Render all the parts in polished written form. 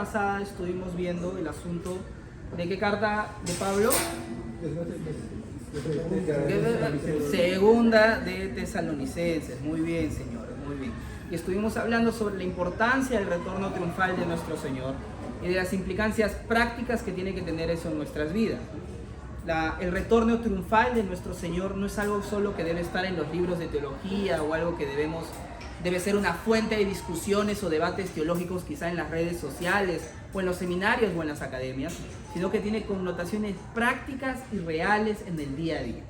Pasada estuvimos viendo el asunto de qué carta de Pablo, segunda de Tesalonicenses. Muy bien, señores, muy bien. Y estuvimos hablando sobre la importancia del retorno triunfal de nuestro Señor y de las implicancias prácticas que tiene que tener eso en nuestras vidas. El retorno triunfal de nuestro Señor no es algo solo que debe estar en los libros de teología o algo que debe ser una fuente de discusiones o debates teológicos quizá en las redes sociales o en los seminarios o en las academias, sino que tiene connotaciones prácticas y reales en el día a día.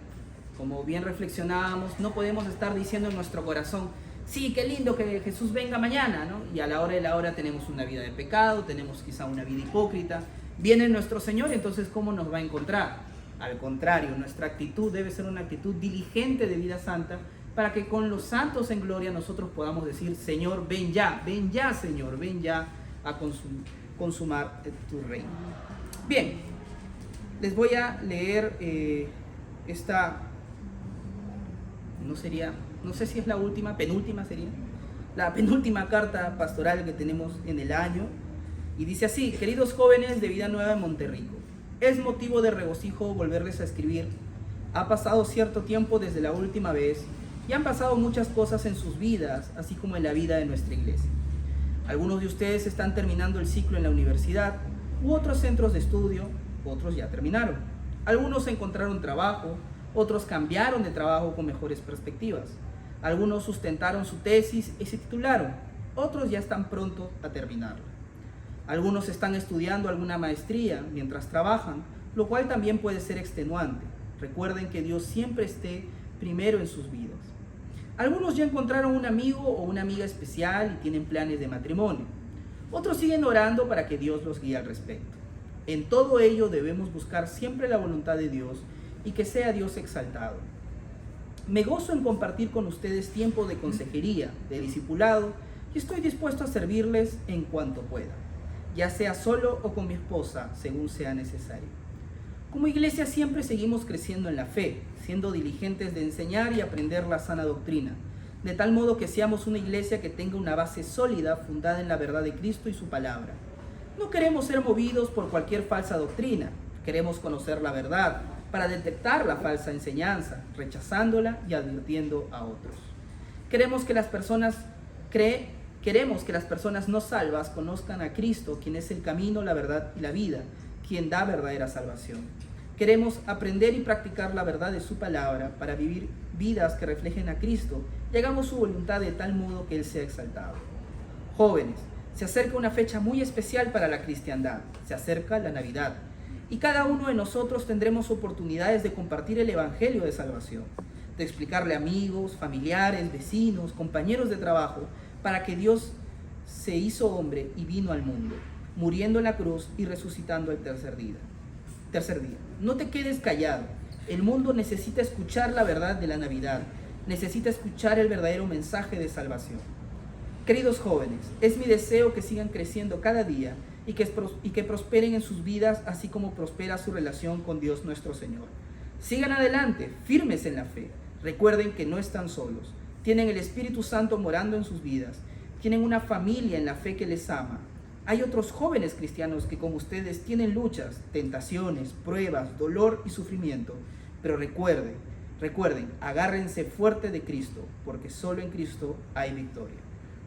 Como bien reflexionábamos, no podemos estar diciendo en nuestro corazón, sí, qué lindo que Jesús venga mañana, ¿no? Y a la hora de la hora tenemos una vida de pecado, tenemos quizá una vida hipócrita. Viene nuestro Señor, entonces ¿cómo nos va a encontrar? Al contrario, nuestra actitud debe ser una actitud diligente de vida santa, para que con los santos en gloria nosotros podamos decir, Señor, ven ya, Señor, ven ya a consumar tu reino. Bien, les voy a leer no sé si es la última, penúltima sería, la penúltima carta pastoral que tenemos en el año, y dice así: queridos jóvenes de Vida Nueva en Monterrico, es motivo de regocijo volverles a escribir. Ha pasado cierto tiempo desde la última vez, y han pasado muchas cosas en sus vidas, así como en la vida de nuestra iglesia. Algunos de ustedes están terminando el ciclo en la universidad u otros centros de estudio, otros ya terminaron. Algunos encontraron trabajo, otros cambiaron de trabajo con mejores perspectivas. Algunos sustentaron su tesis y se titularon, otros ya están pronto a terminarla. Algunos están estudiando alguna maestría mientras trabajan, lo cual también puede ser extenuante. Recuerden que Dios siempre esté primero en sus vidas. Algunos ya encontraron un amigo o una amiga especial y tienen planes de matrimonio. Otros siguen orando para que Dios los guíe al respecto. En todo ello debemos buscar siempre la voluntad de Dios y que sea Dios exaltado. Me gozo en compartir con ustedes tiempo de consejería, de discipulado, y estoy dispuesto a servirles en cuanto pueda, ya sea solo o con mi esposa, según sea necesario. Como iglesia siempre seguimos creciendo en la fe, siendo diligentes de enseñar y aprender la sana doctrina, de tal modo que seamos una iglesia que tenga una base sólida fundada en la verdad de Cristo y su palabra. No queremos ser movidos por cualquier falsa doctrina, queremos conocer la verdad para detectar la falsa enseñanza, rechazándola y advirtiendo a otros. Queremos que las personas no salvas conozcan a Cristo, quien es el camino, la verdad y la vida, quien da verdadera salvación. Queremos aprender y practicar la verdad de su palabra para vivir vidas que reflejen a Cristo y hagamos su voluntad de tal modo que Él sea exaltado. Jóvenes, se acerca una fecha muy especial para la cristiandad, se acerca la Navidad, y cada uno de nosotros tendremos oportunidades de compartir el Evangelio de salvación, de explicarle a amigos, familiares, vecinos, compañeros de trabajo, para que Dios se hizo hombre y vino al mundo, muriendo en la cruz y resucitando el tercer día. No te quedes callado. El mundo necesita escuchar la verdad de la Navidad, necesita escuchar el verdadero mensaje de salvación. Queridos jóvenes, es mi deseo que sigan creciendo cada día y que prosperen en sus vidas, así como prospera su relación con Dios nuestro Señor. Sigan adelante, firmes en la fe. Recuerden que no están solos. Tienen el Espíritu Santo morando en sus vidas. Tienen una familia en la fe que les ama. Hay otros jóvenes cristianos que, como ustedes, tienen luchas, tentaciones, pruebas, dolor y sufrimiento. Pero recuerden, agárrense fuerte de Cristo, porque solo en Cristo hay victoria.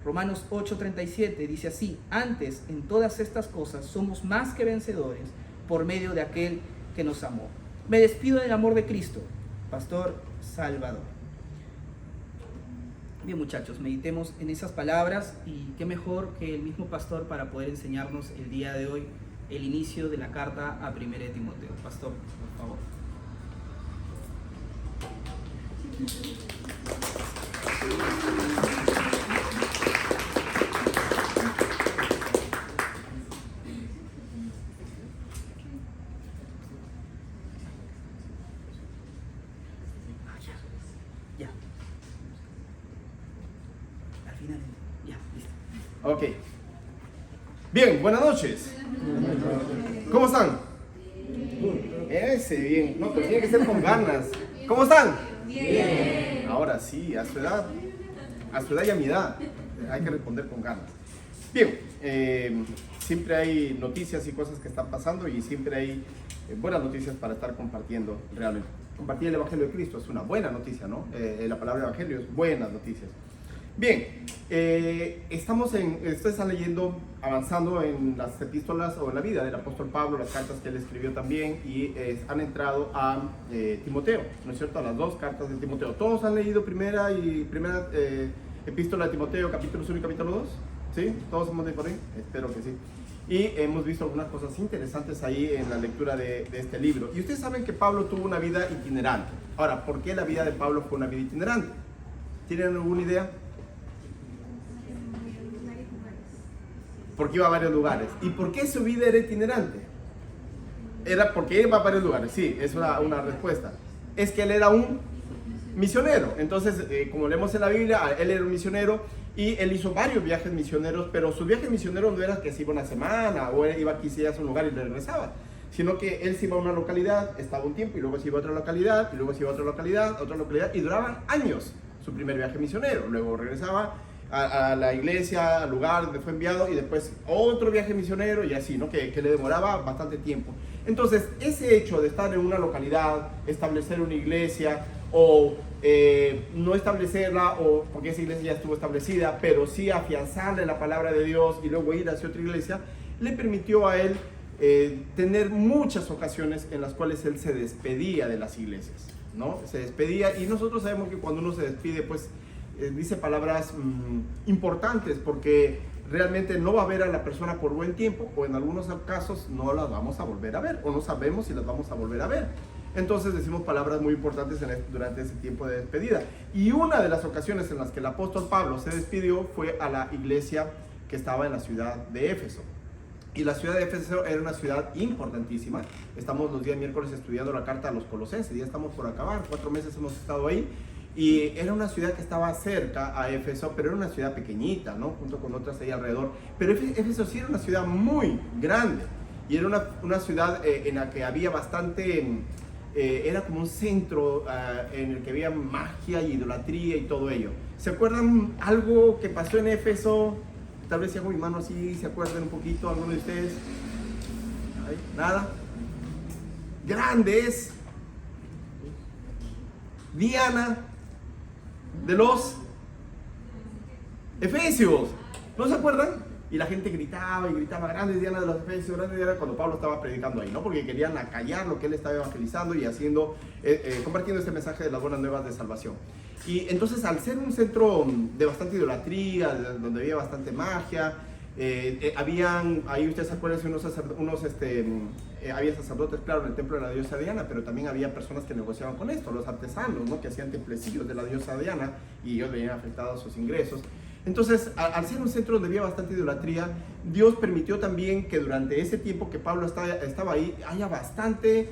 Romanos 8:37 dice así: antes, en todas estas cosas, somos más que vencedores por medio de aquel que nos amó. Me despido del amor de Cristo. Pastor Salvador. Bien, muchachos, meditemos en esas palabras, y qué mejor que el mismo pastor para poder enseñarnos el día de hoy el inicio de la carta a 1 de Timoteo. Pastor, por favor. Ya. Al final, ya, listo. Ok. Bien, buenas noches. ¿Cómo están? Ese, bien. No, pero tiene que ser con ganas. ¿Cómo están? Bien. Ahora sí, a su edad y a mi edad, hay que responder con ganas. Bien, siempre hay noticias y cosas que están pasando y siempre hay buenas noticias para estar compartiendo realmente. Compartir el Evangelio de Cristo es una buena noticia, ¿no? La palabra Evangelio es buenas noticias. Bien, ustedes están leyendo, avanzando en las epístolas o en la vida del apóstol Pablo, las cartas que él escribió también, y han entrado a Timoteo, ¿no es cierto? A las 2 cartas de Timoteo. ¿Todos han leído primera epístola de Timoteo, capítulo 1 y capítulo 2? ¿Sí? ¿Todos hemos leído por ahí? Espero que sí. Y hemos visto algunas cosas interesantes ahí en la lectura de este libro. Y ustedes saben que Pablo tuvo una vida itinerante. Ahora, ¿por qué la vida de Pablo fue una vida itinerante? ¿Tienen alguna idea? Porque iba a varios lugares. ¿Y por qué su vida era itinerante? Era porque iba a varios lugares, sí, es una respuesta. Es que él era un misionero. Entonces, como leemos en la Biblia, él era un misionero y él hizo varios viajes misioneros, pero sus viajes misioneros no era que se iba una semana o iba quizás a un lugar y regresaba, sino que él se iba a una localidad, estaba un tiempo y luego se iba a otra localidad y luego se iba a otra localidad y duraban años su primer viaje misionero. Luego regresaba a la iglesia, al lugar donde fue enviado y después otro viaje misionero y así, ¿no? Que le demoraba bastante tiempo. Entonces, ese hecho de estar en una localidad, establecer una iglesia o no establecerla, o porque esa iglesia ya estuvo establecida, pero sí afianzarle la palabra de Dios y luego ir hacia otra iglesia, le permitió a él tener muchas ocasiones en las cuales él se despedía de las iglesias, ¿no? Se despedía, y nosotros sabemos que cuando uno se despide, pues dice palabras importantes, porque realmente no va a ver a la persona por buen tiempo, o en algunos casos no las vamos a volver a ver, o no sabemos si las vamos a volver a ver. Entonces decimos palabras muy importantes durante ese tiempo de despedida. Y una de las ocasiones en las que el apóstol Pablo se despidió fue a la iglesia que estaba en la ciudad de Éfeso. Y la ciudad de Éfeso era una ciudad importantísima. Estamos los días miércoles estudiando la carta a los Colosenses, ya estamos por acabar, 4 meses hemos estado ahí. Y era una ciudad que estaba cerca a Éfeso, pero era una ciudad pequeñita, ¿no? Junto con otras ahí alrededor. Pero Éfeso sí era una ciudad muy grande. Y era una ciudad en la que había bastante... era como un centro en el que había magia y idolatría y todo ello. ¿Se acuerdan algo que pasó en Éfeso? Tal vez si hago mi mano así, ¿se acuerdan un poquito alguno de ustedes? ¿Ay? ¿Nada? Grandes. Diana de los Efesios, ¿no se acuerdan? Y la gente gritaba y gritaba, grandes Diana de los Efesios, grandes Diana, cuando Pablo estaba predicando ahí, ¿no? Porque querían acallar lo que él estaba evangelizando y haciendo, compartiendo este mensaje de las buenas nuevas de salvación. Y entonces, al ser un centro de bastante idolatría, donde había bastante magia, ahí ustedes se acuerdan, había sacerdotes, claro, en el templo de la diosa Diana, pero también había personas que negociaban con esto, los artesanos, ¿no? Que hacían templecillos de la diosa Diana y ellos veían afectados sus ingresos. Entonces, al ser un centro donde había bastante idolatría, Dios permitió también que durante ese tiempo que Pablo estaba ahí, haya bastante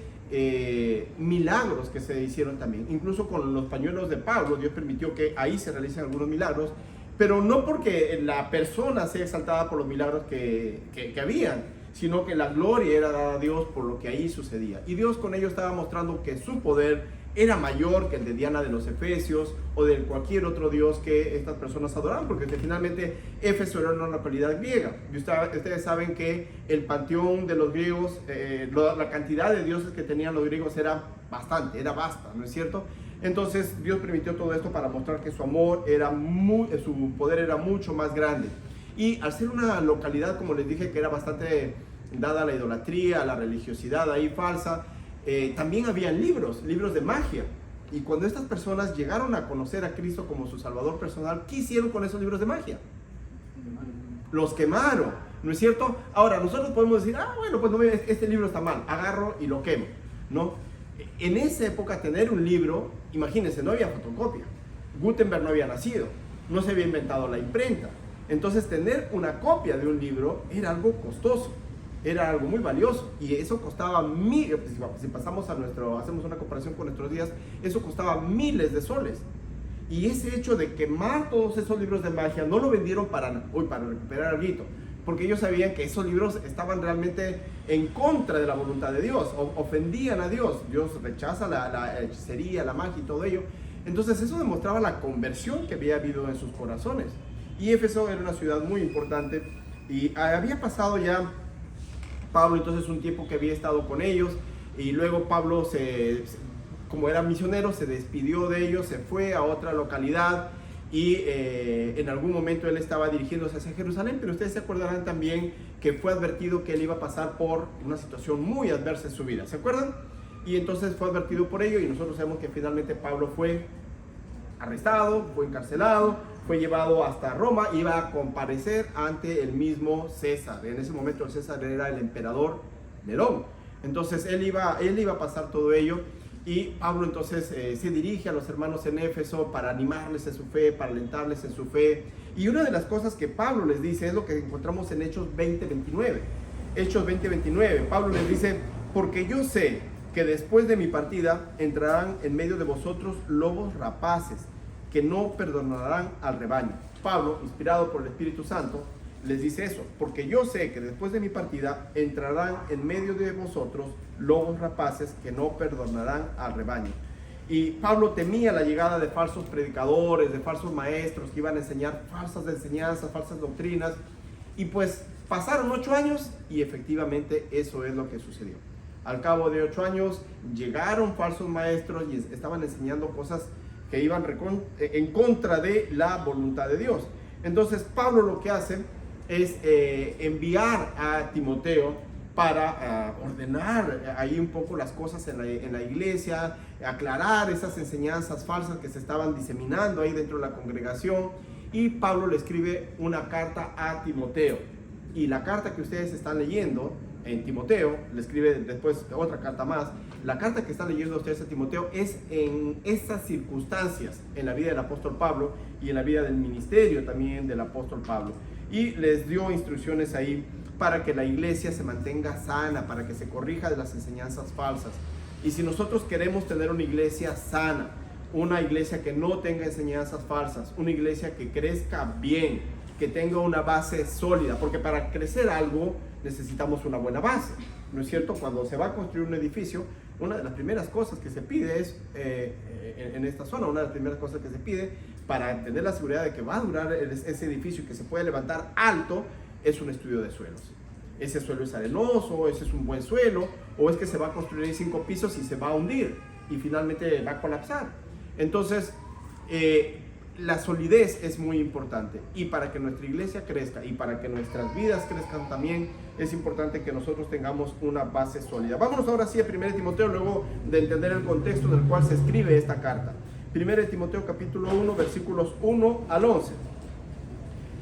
milagros que se hicieron también. Incluso con los pañuelos de Pablo, Dios permitió que ahí se realicen algunos milagros, pero no porque la persona sea exaltada por los milagros que habían, sino que la gloria era dada a Dios por lo que ahí sucedía. Y Dios con ello estaba mostrando que su poder era mayor que el de Diana de los Efesios o de cualquier otro dios que estas personas adoraban, porque finalmente Éfeso era una localidad griega. Y ustedes saben que el panteón de los griegos, la cantidad de dioses que tenían los griegos era bastante, era vasta, ¿no es cierto? Entonces Dios permitió todo esto para mostrar que su amor su poder era mucho más grande. Y al ser una localidad, como les dije, que era bastante dada a la idolatría, a la religiosidad ahí falsa, también habían libros de magia. Y cuando estas personas llegaron a conocer a Cristo como su Salvador personal, ¿qué hicieron con esos libros de magia? Los quemaron, ¿no es cierto? Ahora, nosotros podemos decir, bueno, pues no, este libro está mal, agarro y lo quemo, ¿no? En esa época tener un libro, imagínense, no había fotocopia, Gutenberg no había nacido, no se había inventado la imprenta. Entonces tener una copia de un libro era algo costoso, era algo muy valioso, y eso costaba si hacemos una comparación con nuestros días, eso costaba miles de soles. Y ese hecho de quemar todos esos libros de magia, no lo vendieron para recuperar algo, porque ellos sabían que esos libros estaban realmente en contra de la voluntad de Dios, ofendían a Dios. Dios rechaza la hechicería, la magia y todo ello. Entonces eso demostraba la conversión que había habido en sus corazones. Y Éfeso era una ciudad muy importante, Y había pasado ya Pablo entonces un tiempo que había estado con ellos, y luego Pablo, como era misionero, se despidió de ellos, se fue a otra localidad, y en algún momento él estaba dirigiéndose hacia Jerusalén, pero ustedes se acordarán también que fue advertido que él iba a pasar por una situación muy adversa en su vida, ¿se acuerdan? Y entonces fue advertido por ello, y nosotros sabemos que finalmente Pablo fue arrestado, fue encarcelado, fue llevado hasta Roma, iba a comparecer ante el mismo César. En ese momento el César era el emperador Nerón. Entonces él iba a pasar todo ello, y Pablo entonces se dirige a los hermanos en Éfeso para animarles en su fe, para alentarles en su fe. Y una de las cosas que Pablo les dice es lo que encontramos en Hechos 20:29. Hechos 20:29, Pablo les dice: porque yo sé que después de mi partida entrarán en medio de vosotros lobos rapaces, que no perdonarán al rebaño. Pablo, inspirado por el Espíritu Santo, les dice eso: porque yo sé que después de mi partida entrarán en medio de vosotros lobos rapaces que no perdonarán al rebaño. Y Pablo temía la llegada de falsos predicadores, de falsos maestros que iban a enseñar falsas enseñanzas, falsas doctrinas. Y pues pasaron 8 años y efectivamente eso es lo que sucedió. Al cabo de 8 años llegaron falsos maestros y estaban enseñando cosas que iban en contra de la voluntad de Dios. Entonces Pablo lo que hace es enviar a Timoteo para ordenar ahí un poco las cosas en la iglesia, aclarar esas enseñanzas falsas que se estaban diseminando ahí dentro de la congregación. Y Pablo le escribe una carta a Timoteo, y la carta que ustedes están leyendo en Timoteo, le escribe después otra carta más. La carta que están leyendo ustedes a Timoteo es en esas circunstancias en la vida del apóstol Pablo y en la vida del ministerio también del apóstol Pablo. Y les dio instrucciones ahí para que la iglesia se mantenga sana, para que se corrija de las enseñanzas falsas. Y si nosotros queremos tener una iglesia sana, una iglesia que no tenga enseñanzas falsas, una iglesia que crezca bien, que tenga una base sólida, porque para crecer algo necesitamos una buena base, ¿no es cierto? Cuando se va a construir un edificio, una de las primeras cosas que se pide es, en esta zona, una de las primeras cosas que se pide para tener la seguridad de que va a durar ese edificio y que se puede levantar alto, es un estudio de suelos. Ese suelo es arenoso, ese es un buen suelo, o es que se va a construir en 5 pisos y se va a hundir y finalmente va a colapsar. Entonces, la solidez es muy importante, y para que nuestra iglesia crezca y para que nuestras vidas crezcan también es importante que nosotros tengamos una base sólida. Vámonos ahora sí a 1 Timoteo, luego de entender el contexto en el cual se escribe esta carta. 1 Timoteo capítulo 1 versículos 1 al 11.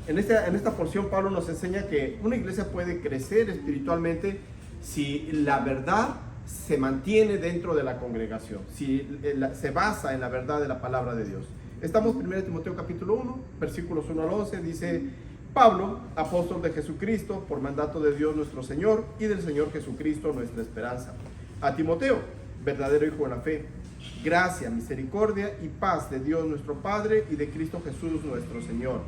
En esta porción Pablo nos enseña que una iglesia puede crecer espiritualmente si la verdad se mantiene dentro de la congregación, si se basa en la verdad de la palabra de Dios. Estamos en 1 Timoteo capítulo 1, versículos 1 al 11, dice: Pablo, apóstol de Jesucristo, por mandato de Dios nuestro Señor y del Señor Jesucristo nuestra esperanza. A Timoteo, verdadero hijo de la fe, gracia, misericordia y paz de Dios nuestro Padre y de Cristo Jesús nuestro Señor.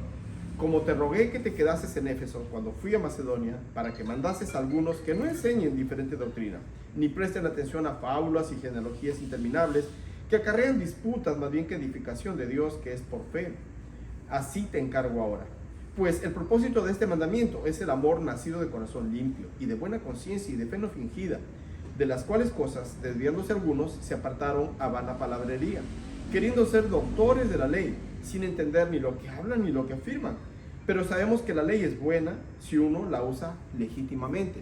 Como te rogué que te quedases en Éfeso cuando fui a Macedonia, para que mandases a algunos que no enseñen diferente doctrina, ni presten atención a fábulas y genealogías interminables, que acarrean disputas más bien que edificación de Dios, que es por fe. Así te encargo ahora. Pues el propósito de este mandamiento es el amor nacido de corazón limpio y de buena conciencia y de fe no fingida, de las cuales cosas, desviándose algunos, se apartaron a vana palabrería, queriendo ser doctores de la ley, sin entender ni lo que hablan ni lo que afirman. Pero sabemos que la ley es buena si uno la usa legítimamente.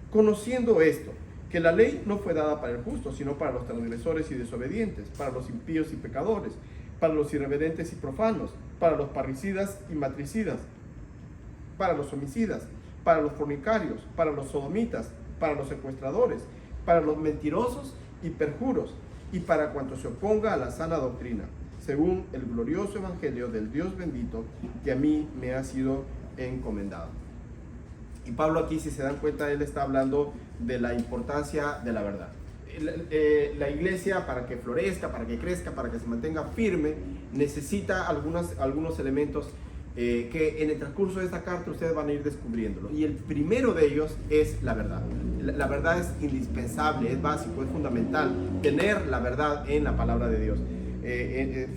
Conociendo esto, que la ley no fue dada para el justo, sino para los transgresores y desobedientes, para los impíos y pecadores, para los irreverentes y profanos, para los parricidas y matricidas, para los homicidas, para los fornicarios, para los sodomitas, para los secuestradores, para los mentirosos y perjuros, y para cuanto se oponga a la sana doctrina, según el glorioso evangelio del Dios bendito, que a mí me ha sido encomendado. Y Pablo aquí, si se dan cuenta, él está hablando de la importancia de la verdad. La iglesia, para que florezca, para que crezca, para que se mantenga firme, necesita algunos elementos que en el transcurso de esta carta ustedes van a ir descubriéndolo. Y el primero de ellos es la verdad. La verdad es indispensable, es básico, es fundamental tener la verdad en la palabra de Dios,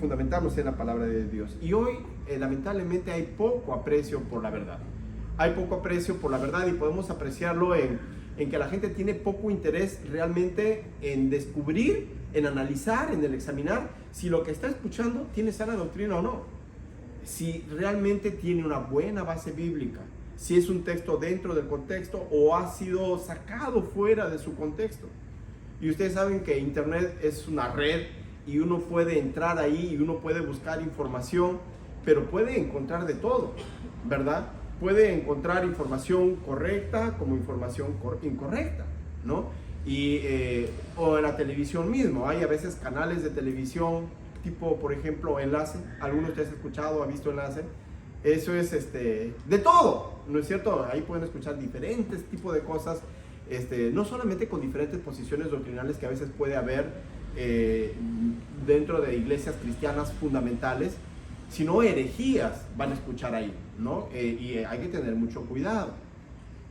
fundamentarnos en la palabra de Dios. Y hoy lamentablemente hay poco aprecio por la verdad. hay poco aprecio por la verdad y podemos apreciarlo en que la gente tiene poco interés realmente en descubrir, en analizar, en el examinar si lo que está escuchando tiene sana doctrina o no, si realmente tiene una buena base bíblica, si es un texto dentro del contexto o ha sido sacado fuera de su contexto. Y ustedes saben que Internet es una red y uno puede entrar ahí y uno puede buscar información, pero puede encontrar de todo, ¿verdad? Puede encontrar información correcta como información incorrecta, ¿no? O en la televisión mismo, hay a veces canales de televisión tipo, por ejemplo, Enlace. ¿Alguno de ustedes ha escuchado, ha visto Enlace? Eso es de todo, ¿no es cierto? Ahí pueden escuchar diferentes tipos de cosas, no solamente con diferentes posiciones doctrinales que a veces puede haber dentro de iglesias cristianas fundamentales, sino herejías van a escuchar ahí, ¿no? Y hay que tener mucho cuidado.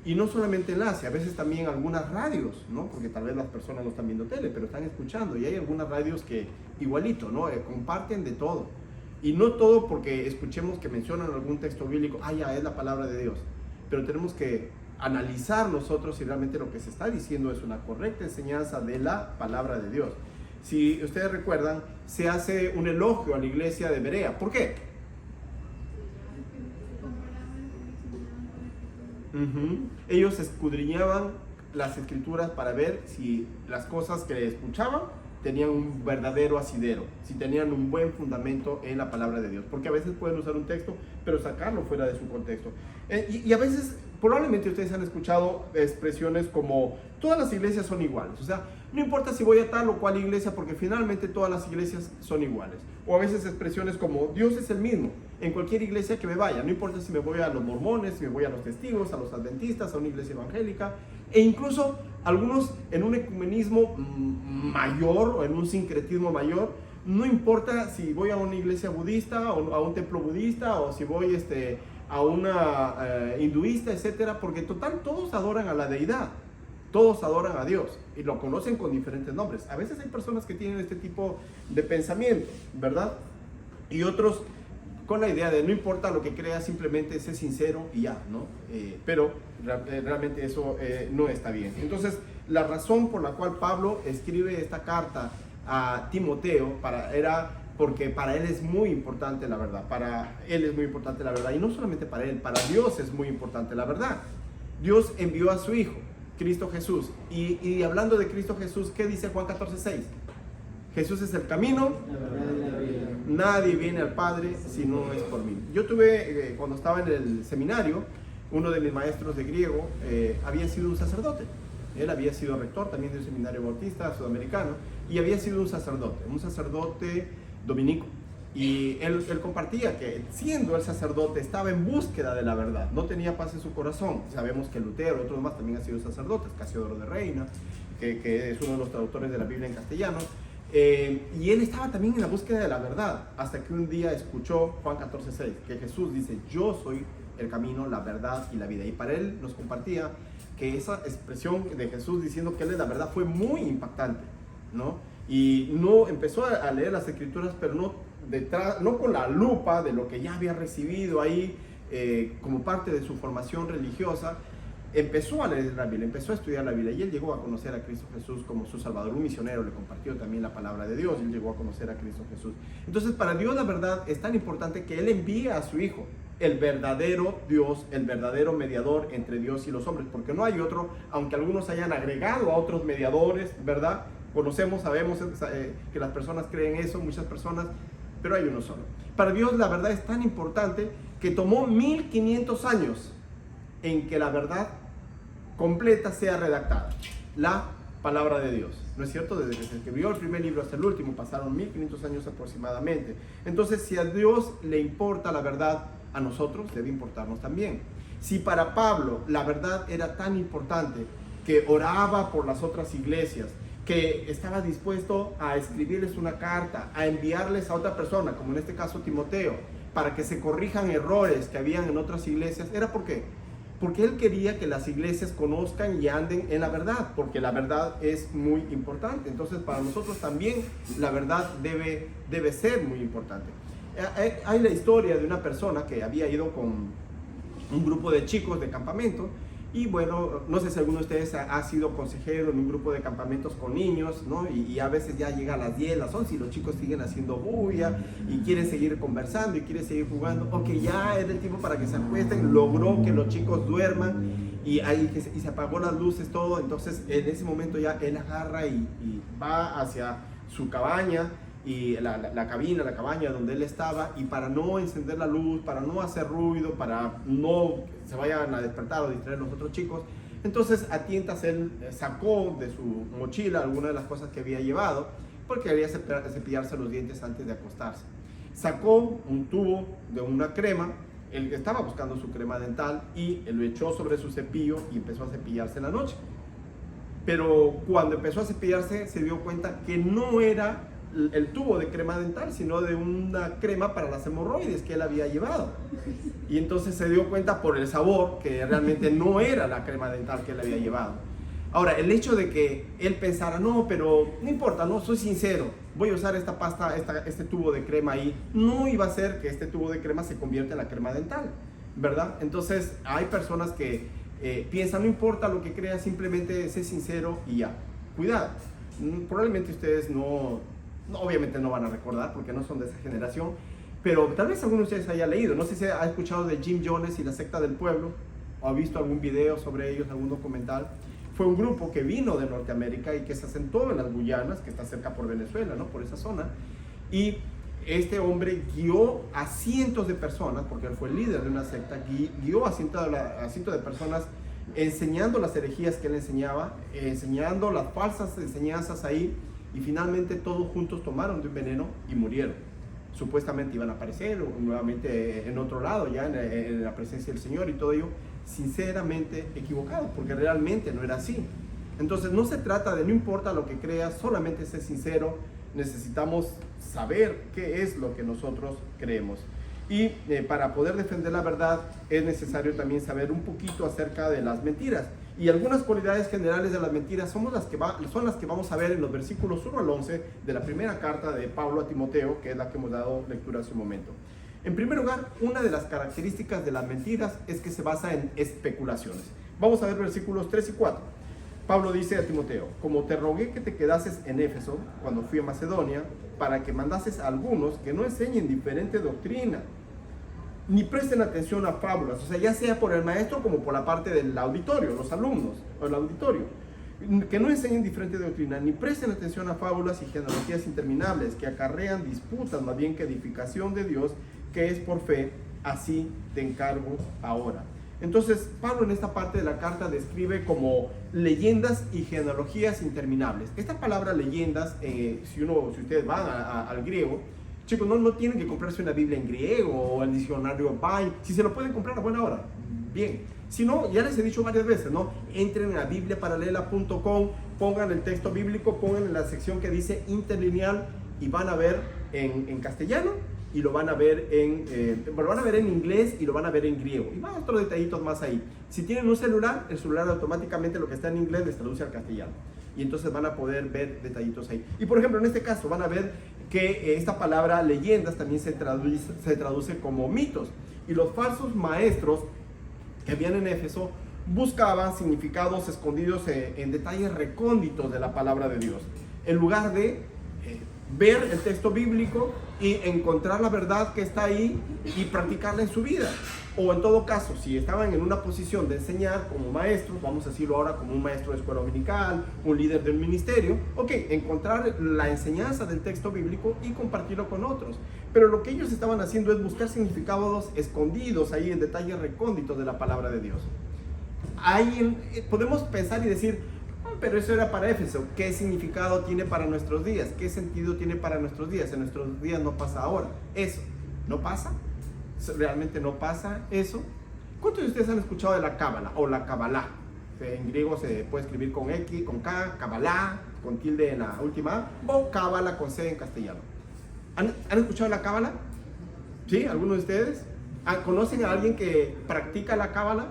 Y no solamente Enlace, a veces también algunas radios, ¿no? Porque tal vez las personas no están viendo tele, pero están escuchando. Y hay algunas radios que igualito, ¿no? Comparten de todo. Y no todo porque escuchemos que mencionan algún texto bíblico, ya es la palabra de Dios. Pero tenemos que analizar nosotros si realmente lo que se está diciendo es una correcta enseñanza de la palabra de Dios. Si ustedes recuerdan, se hace un elogio a la iglesia de Berea. ¿Por qué? Ellos escudriñaban las escrituras para ver si las cosas que escuchaban tenían un verdadero asidero, si tenían un buen fundamento en la palabra de Dios, porque a veces pueden usar un texto pero sacarlo fuera de su contexto. Y a veces probablemente ustedes han escuchado expresiones como todas las iglesias son iguales, o sea, no importa si voy a tal o cual iglesia porque finalmente todas las iglesias son iguales. O a veces expresiones como Dios es el mismo en cualquier iglesia que me vaya, no importa si me voy a los mormones, si me voy a los testigos, a los adventistas, a una iglesia evangélica, e incluso algunos en un ecumenismo mayor o en un sincretismo mayor. No importa si voy a una iglesia budista o a un templo budista o si voy a una hinduista, etcétera, porque total todos adoran a la deidad, todos adoran a Dios y lo conocen con diferentes nombres. A veces hay personas que tienen este tipo de pensamiento, ¿verdad? Y otros con la idea de no importa lo que creas, simplemente sé sincero y ya, ¿no? Pero realmente eso no está bien. Entonces, la razón por la cual Pablo escribe esta carta a Timoteo era porque para él es muy importante la verdad. Para él es muy importante la verdad. Y no solamente para él, para Dios es muy importante la verdad. Dios envió a su Hijo, Cristo Jesús. Y hablando de Cristo Jesús, ¿qué dice Juan 14:6? Jesús es el camino, nadie viene al Padre si no es por mí. Yo tuve, cuando estaba en el seminario, uno de mis maestros de griego había sido un sacerdote. Él había sido rector también de un seminario bautista sudamericano y había sido un sacerdote dominico. Y él compartía que siendo el sacerdote estaba en búsqueda de la verdad, no tenía paz en su corazón. Sabemos que Lutero, otros más también han sido sacerdotes, Casiodoro de Reina, que es uno de los traductores de la Biblia en castellano. Y él estaba también en la búsqueda de la verdad, hasta que un día escuchó Juan 14:6, que Jesús dice, yo soy el camino, la verdad y la vida. Y para él nos compartía que esa expresión de Jesús diciendo que él es la verdad fue muy impactante, ¿no? Y no empezó a leer las escrituras, pero no con la lupa de lo que ya había recibido ahí como parte de su formación religiosa. Empezó a leer la Biblia, empezó a estudiar la Biblia y él llegó a conocer a Cristo Jesús como su Salvador. Un misionero le compartió también la palabra de Dios y él llegó a conocer a Cristo Jesús. Entonces, para Dios la verdad es tan importante que Él envía a su Hijo, el verdadero Dios, el verdadero mediador entre Dios y los hombres, porque no hay otro, aunque algunos hayan agregado a otros mediadores, ¿verdad? Conocemos, sabemos que las personas creen eso, muchas personas, pero hay uno solo. Para Dios la verdad es tan importante que tomó 1500 años en que la verdad completa sea redactada, la palabra de Dios, ¿no es cierto? Desde que se escribió el primer libro hasta el último pasaron 1500 años aproximadamente. Entonces, si a Dios le importa la verdad, a nosotros debe importarnos también. Si para Pablo la verdad era tan importante que oraba por las otras iglesias, que estaba dispuesto a escribirles una carta, a enviarles a otra persona, como en este caso Timoteo, para que se corrijan errores que habían en otras iglesias, ¿era por qué? Porque él quería que las iglesias conozcan y anden en la verdad, porque la verdad es muy importante. Entonces, para nosotros también la verdad debe ser muy importante. Hay la historia de una persona que había ido con un grupo de chicos de campamento. Y bueno, no sé si alguno de ustedes ha sido consejero en un grupo de campamentos con niños, ¿no? Y a veces ya llega a las 10, las 11 y los chicos siguen haciendo bulla y quieren seguir conversando y quieren seguir jugando. Ok, ya es el tiempo para que se acuesten. Logró que los chicos duerman y se apagó las luces, todo. Entonces en ese momento ya él agarra y va hacia su cabaña, y la cabina, la cabaña donde él estaba, y para no encender la luz, para no hacer ruido, para no se vayan a despertar o distraer los otros chicos, entonces a tientas él sacó de su mochila algunas de las cosas que había llevado, porque quería cepillarse los dientes antes de acostarse. Sacó un tubo de una crema, él estaba buscando su crema dental, y lo echó sobre su cepillo y empezó a cepillarse en la noche. Pero cuando empezó a cepillarse se dio cuenta que no era el tubo de crema dental, sino de una crema para las hemorroides que él había llevado. Y entonces se dio cuenta por el sabor que realmente no era la crema dental que él había llevado. Ahora, el hecho de que él pensara, no, pero no importa, no, soy sincero, voy a usar esta pasta, este tubo de crema ahí, no iba a hacer que este tubo de crema se convierta en la crema dental, ¿verdad? Entonces hay personas que piensan, no importa lo que creas, simplemente sé sincero y ya. Cuidado, probablemente ustedes obviamente no van a recordar porque no son de esa generación, pero tal vez alguno de ustedes haya leído. No sé si ha escuchado de Jim Jones y la secta del pueblo, o ha visto algún video sobre ellos, algún documental. Fue un grupo que vino de Norteamérica y que se asentó en las Guyanas, que está cerca por Venezuela, ¿no? Por esa zona. Y este hombre guió a cientos de personas, porque él fue el líder de una secta, guió a cientos de personas enseñando las herejías que él enseñaba, enseñando las falsas enseñanzas ahí. Y finalmente todos juntos tomaron de un veneno y murieron. Supuestamente iban a aparecer nuevamente en otro lado, ya en la presencia del Señor, y todo ello sinceramente equivocado, porque realmente no era así. Entonces no se trata de no importa lo que creas, solamente ser sincero. Necesitamos saber qué es lo que nosotros creemos. Y para poder defender la verdad es necesario también saber un poquito acerca de las mentiras. Y algunas cualidades generales de las mentiras son las que vamos a ver en los versículos 1 al 11 de la primera carta de Pablo a Timoteo, que es la que hemos dado lectura hace un momento. En primer lugar, una de las características de las mentiras es que se basa en especulaciones. Vamos a ver versículos 3 y 4. Pablo dice a Timoteo: como te rogué que te quedases en Éfeso cuando fui a Macedonia, para que mandases a algunos que no enseñen diferente doctrina, ni presten atención a fábulas, o sea, ya sea por el maestro como por la parte del auditorio, los alumnos, o el auditorio, que no enseñen diferente doctrina, ni presten atención a fábulas y genealogías interminables, que acarrean disputas más bien que edificación de Dios, que es por fe, así te encargo ahora. Entonces, Pablo en esta parte de la carta describe como leyendas y genealogías interminables. Esta palabra leyendas, si ustedes van al griego, chicos, no tienen que comprarse una Biblia en griego o el diccionario Vine. Si se lo pueden comprar a buena hora, bien. Si no, ya les he dicho varias veces, ¿no? Entren a bibliaparalela.com, pongan el texto bíblico, pongan en la sección que dice interlineal y van a ver en castellano, y lo van a ver en inglés y lo van a ver en griego. Y van otros detallitos más ahí. Si tienen un celular, el celular automáticamente lo que está en inglés les traduce al castellano. Y entonces van a poder ver detallitos ahí. Y por ejemplo, en este caso van a ver que esta palabra leyendas también se traduce como mitos. Y los falsos maestros que habían en Éfeso buscaban significados escondidos en detalles recónditos de la palabra de Dios. En lugar de ver el texto bíblico y encontrar la verdad que está ahí y practicarla en su vida. O en todo caso, si estaban en una posición de enseñar como maestros, vamos a decirlo ahora como un maestro de escuela dominical, un líder del ministerio, encontrar la enseñanza del texto bíblico y compartirlo con otros. Pero lo que ellos estaban haciendo es buscar significados escondidos ahí en detalles recónditos de la palabra de Dios. Ahí podemos pensar y decir, pero eso era para Éfeso. ¿Qué significado tiene para nuestros días? ¿Qué sentido tiene para nuestros días? En nuestros días no pasa ahora. ¿Eso no pasa? ¿Realmente no pasa eso? ¿Cuántos de ustedes han escuchado de la cábala o la cabalá? En griego se puede escribir con X, con K, cabalá, con tilde en la última A, o cábala con C en castellano. ¿Han escuchado la cábala? ¿Sí? ¿Algunos de ustedes? ¿Conocen a alguien que practica la cábala?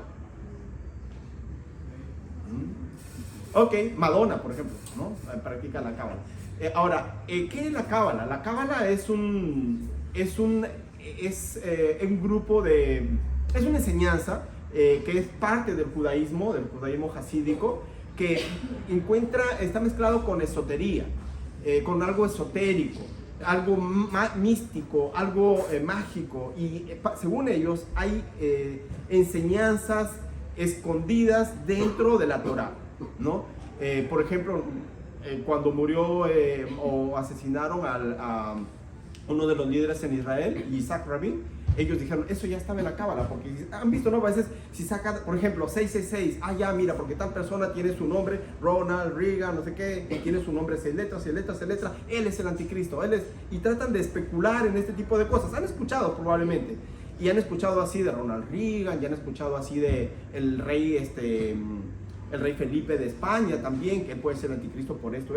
Ok, Madonna, por ejemplo, ¿no? Practica la cábala. Ahora, ¿qué es la cábala? La cábala es un grupo de... Es una enseñanza que es parte del judaísmo jasídico, que está mezclado con esotería, con algo esotérico, algo místico, algo mágico, y según ellos hay enseñanzas escondidas dentro de la Torá, ¿no? Por ejemplo, cuando murió o asesinaron a uno de los líderes en Israel, Isaac Rabin, ellos dijeron, eso ya estaba en la cábala, porque han visto, ¿no? A veces si saca, por ejemplo, 666, ya mira, porque tal persona tiene su nombre, Ronald Reagan, no sé qué, y tiene su nombre 6 letras, 6 letras, 6 letras, él es el anticristo, y tratan de especular en este tipo de cosas. Han escuchado probablemente, y han escuchado así de Ronald Reagan, ya han escuchado así de el rey Felipe de España también, que puede ser anticristo por esto.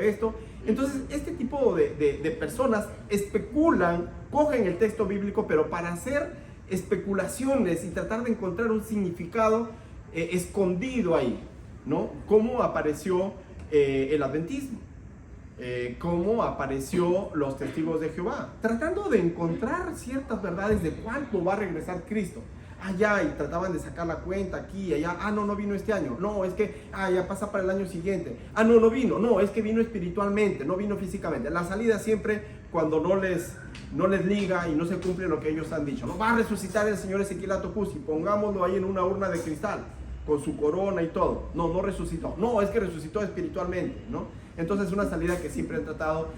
Entonces, este tipo de personas especulan, cogen el texto bíblico, pero para hacer especulaciones y tratar de encontrar un significado escondido ahí, ¿no? ¿Cómo apareció el adventismo? ¿Cómo apareció los testigos de Jehová? Tratando de encontrar ciertas verdades de cuándo va a regresar Cristo. Allá, y trataban de sacar la cuenta aquí y allá. No vino este año. No, es que ya pasa para el año siguiente. No vino. No, es que vino espiritualmente, no vino físicamente. La salida siempre cuando no les liga y no se cumple lo que ellos han dicho. No va a resucitar el Señor Ezequiel Atocusi, pongámoslo ahí en una urna de cristal con su corona y todo. No resucitó. No, es que resucitó espiritualmente, ¿no? Entonces, una salida que siempre han tratado,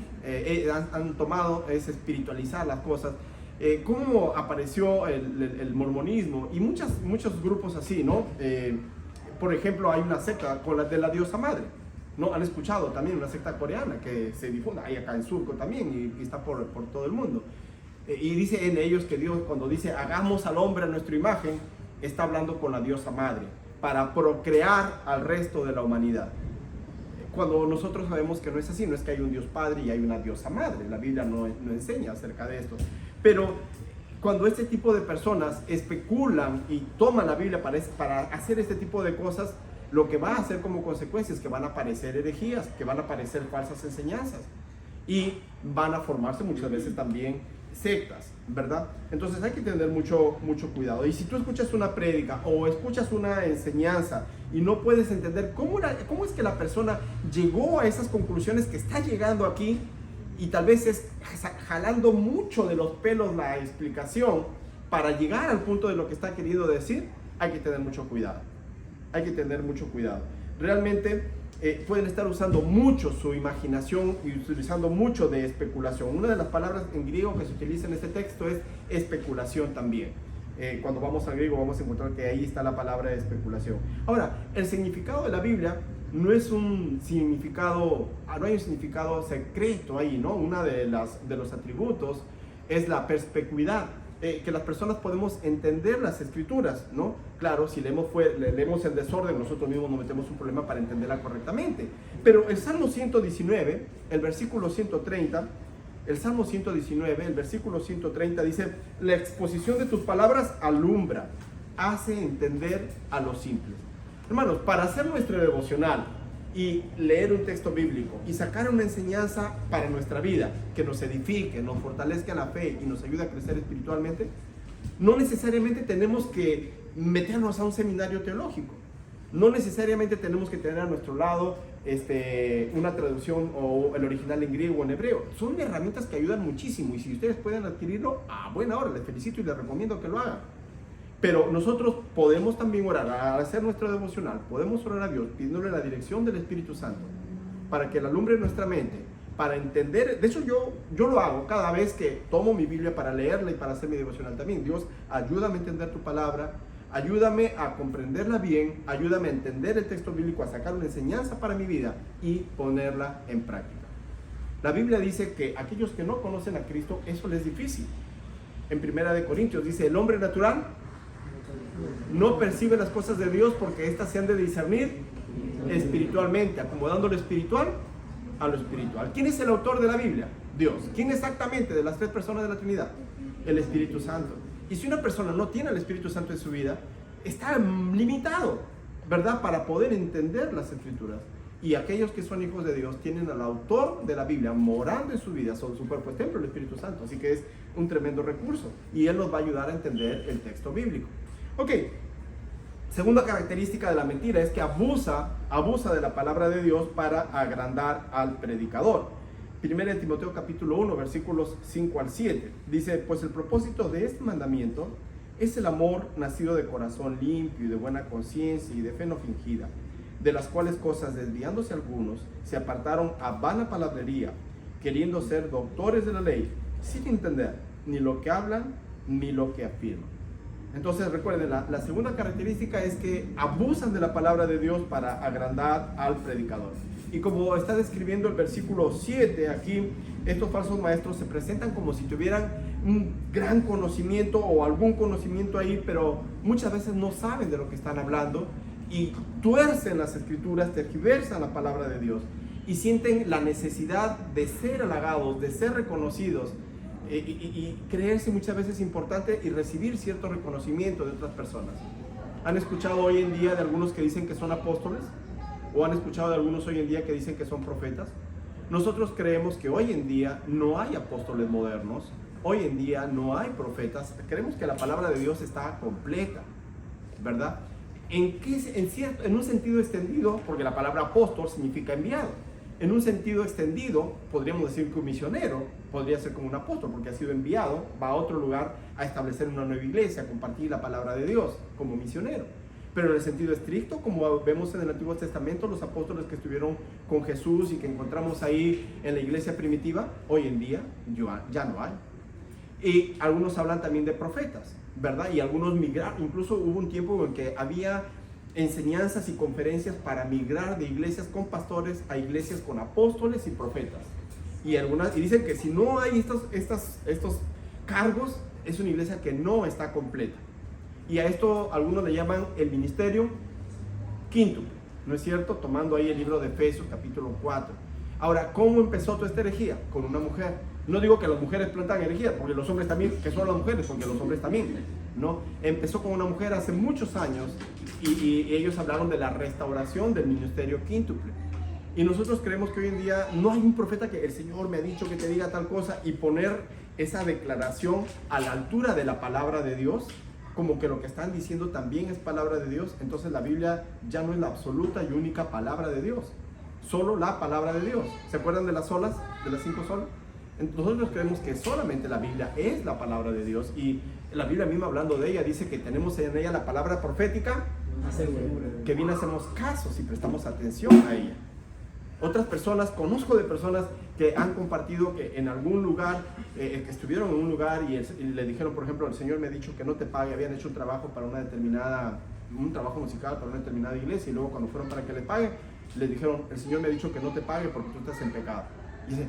han tomado, es espiritualizar las cosas. Cómo apareció el mormonismo y muchos grupos así, ¿no? Por ejemplo, hay una secta con la de la diosa madre, ¿no? Han escuchado también una secta coreana que se difunde, hay acá en Surco también, y está por todo el mundo. Y dice en ellos que Dios, cuando dice hagamos al hombre a nuestra imagen, está hablando con la diosa madre para procrear al resto de la humanidad. Cuando nosotros sabemos que no es así, no es que hay un Dios Padre y hay una diosa madre, la Biblia no enseña acerca de esto. Pero cuando este tipo de personas especulan y toman la Biblia para hacer este tipo de cosas, lo que va a hacer como consecuencia es que van a aparecer herejías, que van a aparecer falsas enseñanzas y van a formarse muchas veces también sectas, ¿verdad? Entonces hay que tener mucho cuidado. Y si tú escuchas una prédica o escuchas una enseñanza y no puedes entender cómo es que la persona llegó a esas conclusiones que está llegando aquí, y tal vez es jalando mucho de los pelos la explicación para llegar al punto de lo que está queriendo decir, hay que tener mucho cuidado. Hay que tener mucho cuidado. Realmente pueden estar usando mucho su imaginación y utilizando mucho de especulación. Una de las palabras en griego que se utiliza en este texto es especulación también. Cuando vamos al griego vamos a encontrar que ahí está la palabra de especulación. Ahora, el significado de la Biblia no es un significado, no hay un significado secreto ahí, ¿no? Una de los atributos es la perspicuidad, que las personas podemos entender las escrituras, ¿no? Claro, si leemos en desorden, nosotros mismos nos metemos un problema para entenderla correctamente. Pero el Salmo 119, el versículo 130, el Salmo 119, el versículo 130 dice: la exposición de tus palabras alumbra, hace entender a los simples. Hermanos, para hacer nuestro devocional y leer un texto bíblico y sacar una enseñanza para nuestra vida que nos edifique, nos fortalezca la fe y nos ayude a crecer espiritualmente, no necesariamente tenemos que meternos a un seminario teológico. No necesariamente tenemos que tener a nuestro lado una traducción o el original en griego o en hebreo. Son herramientas que ayudan muchísimo, y si ustedes pueden adquirirlo, a buena hora, les felicito y les recomiendo que lo hagan. Pero nosotros podemos también orar, al hacer nuestro devocional, podemos orar a Dios pidiéndole la dirección del Espíritu Santo para que Él alumbre nuestra mente, para entender. De hecho, yo lo hago cada vez que tomo mi Biblia para leerla y para hacer mi devocional también. Dios, ayúdame a entender tu palabra, ayúdame a comprenderla bien, ayúdame a entender el texto bíblico, a sacar una enseñanza para mi vida y ponerla en práctica. La Biblia dice que aquellos que no conocen a Cristo, eso les es difícil. En 1 Corintios dice: el hombre natural no percibe las cosas de Dios porque éstas se han de discernir espiritualmente, acomodando lo espiritual a lo espiritual. ¿Quién es el autor de la Biblia? Dios. ¿Quién exactamente de las tres personas de la Trinidad? El Espíritu Santo. Y si una persona no tiene al Espíritu Santo en su vida, está limitado, ¿verdad?, para poder entender las Escrituras. Y aquellos que son hijos de Dios tienen al autor de la Biblia morando en su vida, son su cuerpo es templo, el Espíritu Santo. Así que es un tremendo recurso y Él nos va a ayudar a entender el texto bíblico. Ok, segunda característica de la mentira es que abusa de la palabra de Dios para agrandar al predicador. 1 Timoteo capítulo 1, versículos 5 al 7. Dice, pues el propósito de este mandamiento es el amor nacido de corazón limpio y de buena conciencia y de fe no fingida, de las cuales cosas, desviándose algunos, se apartaron a vana palabrería, queriendo ser doctores de la ley, sin entender ni lo que hablan ni lo que afirman. Entonces recuerden, la segunda característica es que abusan de la palabra de Dios para agrandar al predicador. Y como está describiendo el versículo 7 aquí, estos falsos maestros se presentan como si tuvieran un gran conocimiento o algún conocimiento ahí, pero muchas veces no saben de lo que están hablando y tuercen las escrituras, tergiversan la palabra de Dios y sienten la necesidad de ser halagados, de ser reconocidos y creerse muchas veces importante y recibir cierto reconocimiento de otras personas. ¿Han escuchado hoy en día de algunos que dicen que son apóstoles? ¿O han escuchado de algunos hoy en día que dicen que son profetas? Nosotros creemos que hoy en día no hay apóstoles modernos, hoy en día no hay profetas, creemos que la palabra de Dios está completa, ¿verdad? En un sentido extendido, porque la palabra apóstol significa enviado. En un sentido extendido, podríamos decir que un misionero podría ser como un apóstol, porque ha sido enviado, va a otro lugar a establecer una nueva iglesia, a compartir la palabra de Dios como misionero. Pero en el sentido estricto, como vemos en el Antiguo Testamento, los apóstoles que estuvieron con Jesús y que encontramos ahí en la iglesia primitiva, hoy en día ya no hay. Y algunos hablan también de profetas, ¿verdad? Y algunos migraron, incluso hubo un tiempo en que había enseñanzas y conferencias para migrar de iglesias con pastores a iglesias con apóstoles y profetas. Y dicen que si no hay estos cargos, es una iglesia que no está completa. Y a esto algunos le llaman el ministerio quíntuple, ¿no es cierto? Tomando ahí el libro de Efesios capítulo 4. Ahora, ¿cómo empezó toda esta herejía? Con una mujer. No digo que las mujeres plantan herejía, porque los hombres también, que son las mujeres, porque los hombres también, ¿no? Empezó con una mujer hace muchos años y ellos hablaron de la restauración del ministerio quíntuple. Y nosotros creemos que hoy en día no hay un profeta que el Señor me ha dicho que te diga tal cosa y poner esa declaración a la altura de la palabra de Dios, como que lo que están diciendo también es palabra de Dios. Entonces la Biblia ya no es la absoluta y única palabra de Dios, solo la palabra de Dios. ¿Se acuerdan de las solas, de las 5 solas? Nosotros creemos que solamente la Biblia es la palabra de Dios, y la Biblia misma, hablando de ella, dice que tenemos en ella la palabra profética que bien hacemos caso si prestamos atención a ella. Otras personas, conozco de personas que han compartido que en algún lugar, que estuvieron en un lugar y le dijeron, por ejemplo, el Señor me ha dicho que no te pague, habían hecho un trabajo musical para una determinada iglesia, y luego cuando fueron para que le paguen, les dijeron, el Señor me ha dicho que no te pague porque tú estás en pecado. Y dice,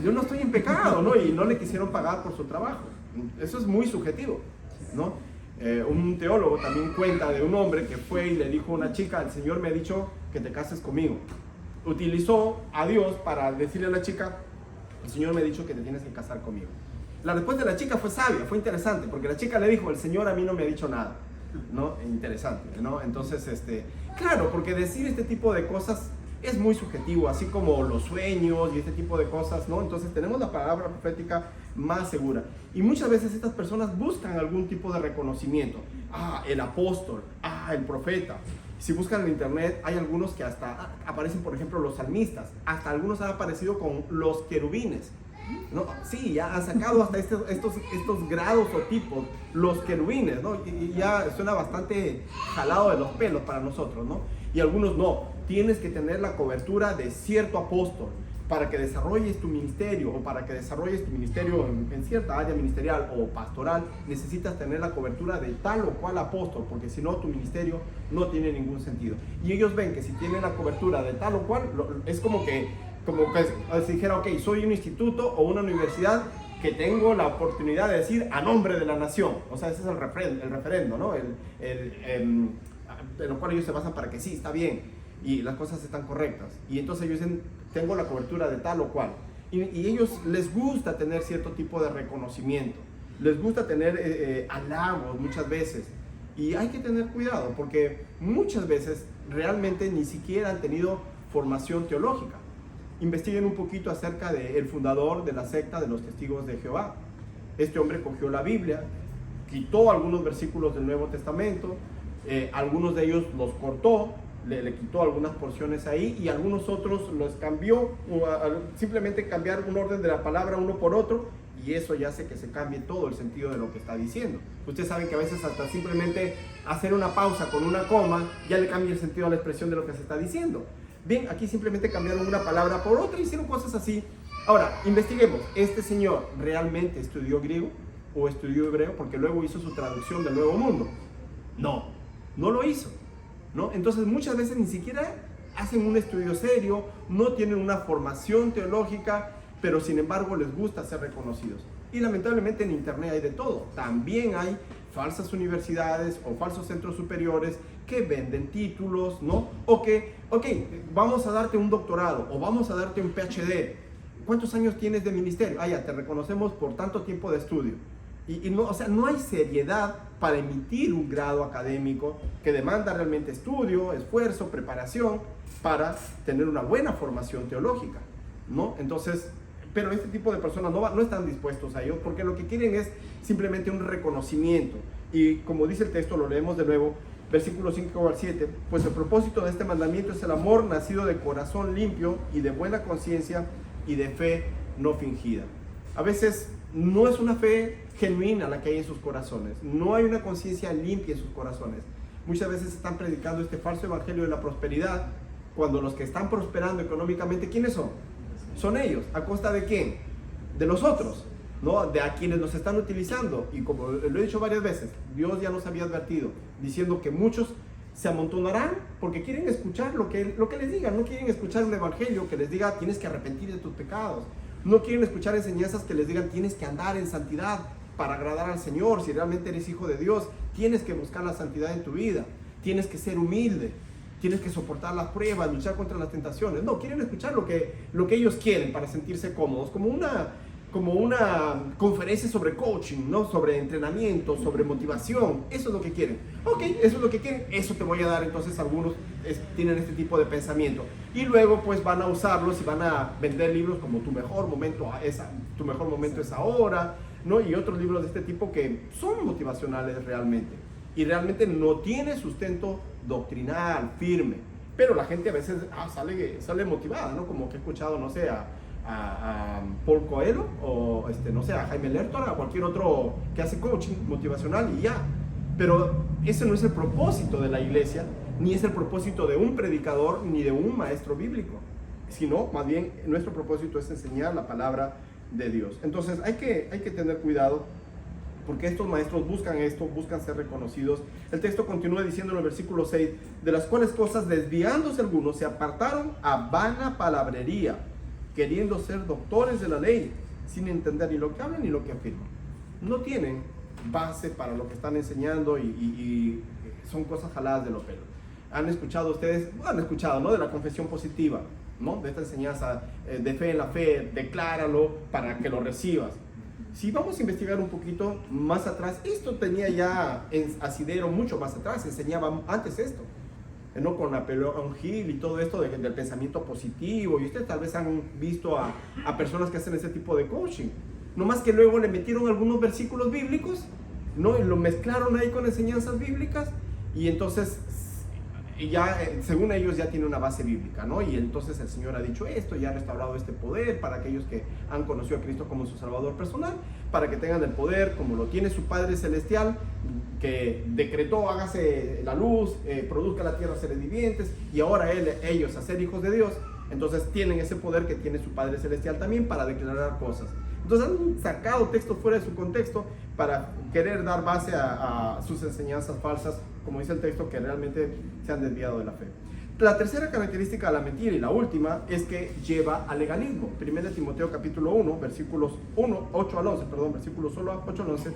yo no estoy en pecado, ¿no? Y no le quisieron pagar por su trabajo. Eso es muy subjetivo, ¿no? Un teólogo también cuenta de un hombre que fue y le dijo a una chica, el Señor me ha dicho que te cases conmigo. Utilizó a Dios para decirle a la chica, el Señor me ha dicho que te tienes que casar conmigo. La respuesta de la chica fue sabia, fue interesante, porque la chica le dijo, el Señor a mí no me ha dicho nada, ¿no? Interesante, ¿no? Entonces, claro, porque decir este tipo de cosas es muy subjetivo, así como los sueños y este tipo de cosas, ¿no? Entonces tenemos la palabra profética más segura. Y muchas veces estas personas buscan algún tipo de reconocimiento. El apóstol, el profeta. Si buscan en internet, hay algunos que hasta aparecen, por ejemplo, los salmistas. Hasta algunos han aparecido con los querubines, ¿no? Sí, ya han sacado hasta estos grados o tipos, los querubines, ¿no? Y ya suena bastante jalado de los pelos para nosotros, ¿no? Y algunos no. Tienes que tener la cobertura de cierto apóstol para que desarrolles tu ministerio, o para que desarrolles tu ministerio en cierta área ministerial o pastoral, necesitas tener la cobertura de tal o cual apóstol, porque si no, tu ministerio no tiene ningún sentido. Y ellos ven que si tienen la cobertura de tal o cual, es como que si dijera, ok, soy un instituto o una universidad que tengo la oportunidad de decir a nombre de la nación. O sea, ese es el referendo, ¿no? En lo cual ellos se basan para que sí, está bien, y las cosas están correctas. Y entonces ellos dicen, tengo la cobertura de tal o cual. Y ellos les gusta tener cierto tipo de reconocimiento, les gusta tener halagos muchas veces. Y hay que tener cuidado, porque muchas veces realmente ni siquiera han tenido formación teológica. Investiguen un poquito acerca del fundador de la secta de los Testigos de Jehová. Este hombre cogió la Biblia quitó algunos versículos del Nuevo Testamento, algunos de ellos los cortó, le quitó algunas porciones ahí y algunos otros los cambió, simplemente cambiar un orden de la palabra uno por otro, y eso ya hace que se cambie todo el sentido de lo que está diciendo. Ustedes saben que a veces hasta simplemente hacer una pausa con una coma ya le cambia el sentido a la expresión de lo que se está diciendo. Bien, aquí simplemente cambiaron una palabra por otra, hicieron cosas así. Ahora, investiguemos, ¿este señor realmente estudió griego o estudió hebreo? Porque luego hizo su traducción del Nuevo Mundo. No lo hizo, ¿no? Entonces muchas veces ni siquiera hacen un estudio serio, no tienen una formación teológica, pero sin embargo les gusta ser reconocidos. Y lamentablemente en internet hay de todo. También hay falsas universidades o falsos centros superiores que venden títulos, ¿no? O que, vamos a darte un doctorado o vamos a darte un PhD. ¿Cuántos años tienes de ministerio? Ya te reconocemos por tanto tiempo de estudio. Y no, o sea, no hay seriedad para emitir un grado académico que demanda realmente estudio, esfuerzo, preparación para tener una buena formación teológica, ¿no? Entonces, pero este tipo de personas no están dispuestos a ello, porque lo que quieren es simplemente un reconocimiento. Y como dice el texto, lo leemos de nuevo, versículos 5 al 7, pues el propósito de este mandamiento es el amor nacido de corazón limpio y de buena conciencia y de fe no fingida. A veces no es una fe genuina la que hay en sus corazones, no hay una conciencia limpia en sus corazones. Muchas veces están predicando este falso evangelio de la prosperidad, cuando los que están prosperando económicamente, ¿quiénes son? Son ellos. ¿A costa de quién? De nosotros, ¿no? De a quienes nos están utilizando. Y como lo he dicho varias veces, Dios ya nos había advertido, diciendo que muchos se amontonarán porque quieren escuchar lo que les digan. No quieren escuchar un evangelio que les diga tienes que arrepentir de tus pecados. No quieren escuchar enseñanzas que les digan tienes que andar en santidad para agradar al Señor. Si realmente eres hijo de Dios, tienes que buscar la santidad en tu vida. Tienes que ser humilde. Tienes que soportar las pruebas, luchar contra las tentaciones. No, quieren escuchar lo que ellos quieren para sentirse cómodos, como una conferencia sobre coaching, ¿no? Sobre entrenamiento, sobre motivación. Eso es lo que quieren. Ok, eso es lo que quieren, eso te voy a dar. Entonces algunos tienen este tipo de pensamiento. Y luego pues van a usarlos y van a vender libros como Tu mejor momento es ahora, ¿no? Y otros libros de este tipo que son motivacionales realmente. Y realmente no tiene sustento doctrinal, firme. Pero la gente a veces sale motivada, ¿no? Como que he escuchado, no sé, a Paul Coelho o no sé, a Jaime Lertor, a cualquier otro que hace coaching motivacional y ya. Pero ese no es el propósito de la iglesia, ni es el propósito de un predicador, ni de un maestro bíblico, sino más bien nuestro propósito es enseñar la palabra de Dios. Entonces hay que tener cuidado, porque estos maestros buscan esto, buscan ser reconocidos. El texto continúa diciendo en el versículo 6, de las cuales cosas desviándose algunos se apartaron a vana palabrería, queriendo ser doctores de la ley, sin entender ni lo que hablan ni lo que afirman. No tienen base para lo que están enseñando y son cosas jaladas de los pelos. Han escuchado ustedes, ¿no? De la confesión positiva, ¿no? De esta enseñanza de fe en la fe, decláralo para que lo recibas. Si vamos a investigar un poquito más atrás, esto tenía ya en asidero mucho más atrás, enseñaba antes esto, ¿no? Con Napoleón Hill y todo esto del pensamiento positivo, y ustedes tal vez han visto a personas que hacen ese tipo de coaching, no más que luego le metieron algunos versículos bíblicos, ¿no? Y lo mezclaron ahí con enseñanzas bíblicas, y entonces ya, según ellos, ya tiene una base bíblica, ¿no? Y entonces el Señor ha dicho esto, y ha restaurado este poder para aquellos que han conocido a Cristo como su Salvador personal, para que tengan el poder como lo tiene su Padre Celestial, que decretó, hágase la luz, produzca la tierra seres vivientes, y ahora ellos a ser hijos de Dios. Entonces tienen ese poder que tiene su Padre Celestial también para declarar cosas. Entonces han sacado textos fuera de su contexto para querer dar base a sus enseñanzas falsas, como dice el texto, que realmente se han desviado de la fe. La tercera característica de la mentira, y la última, es que lleva al legalismo. 1 Timoteo capítulo 1, versículos 8 al 11, versículos 8 al 11,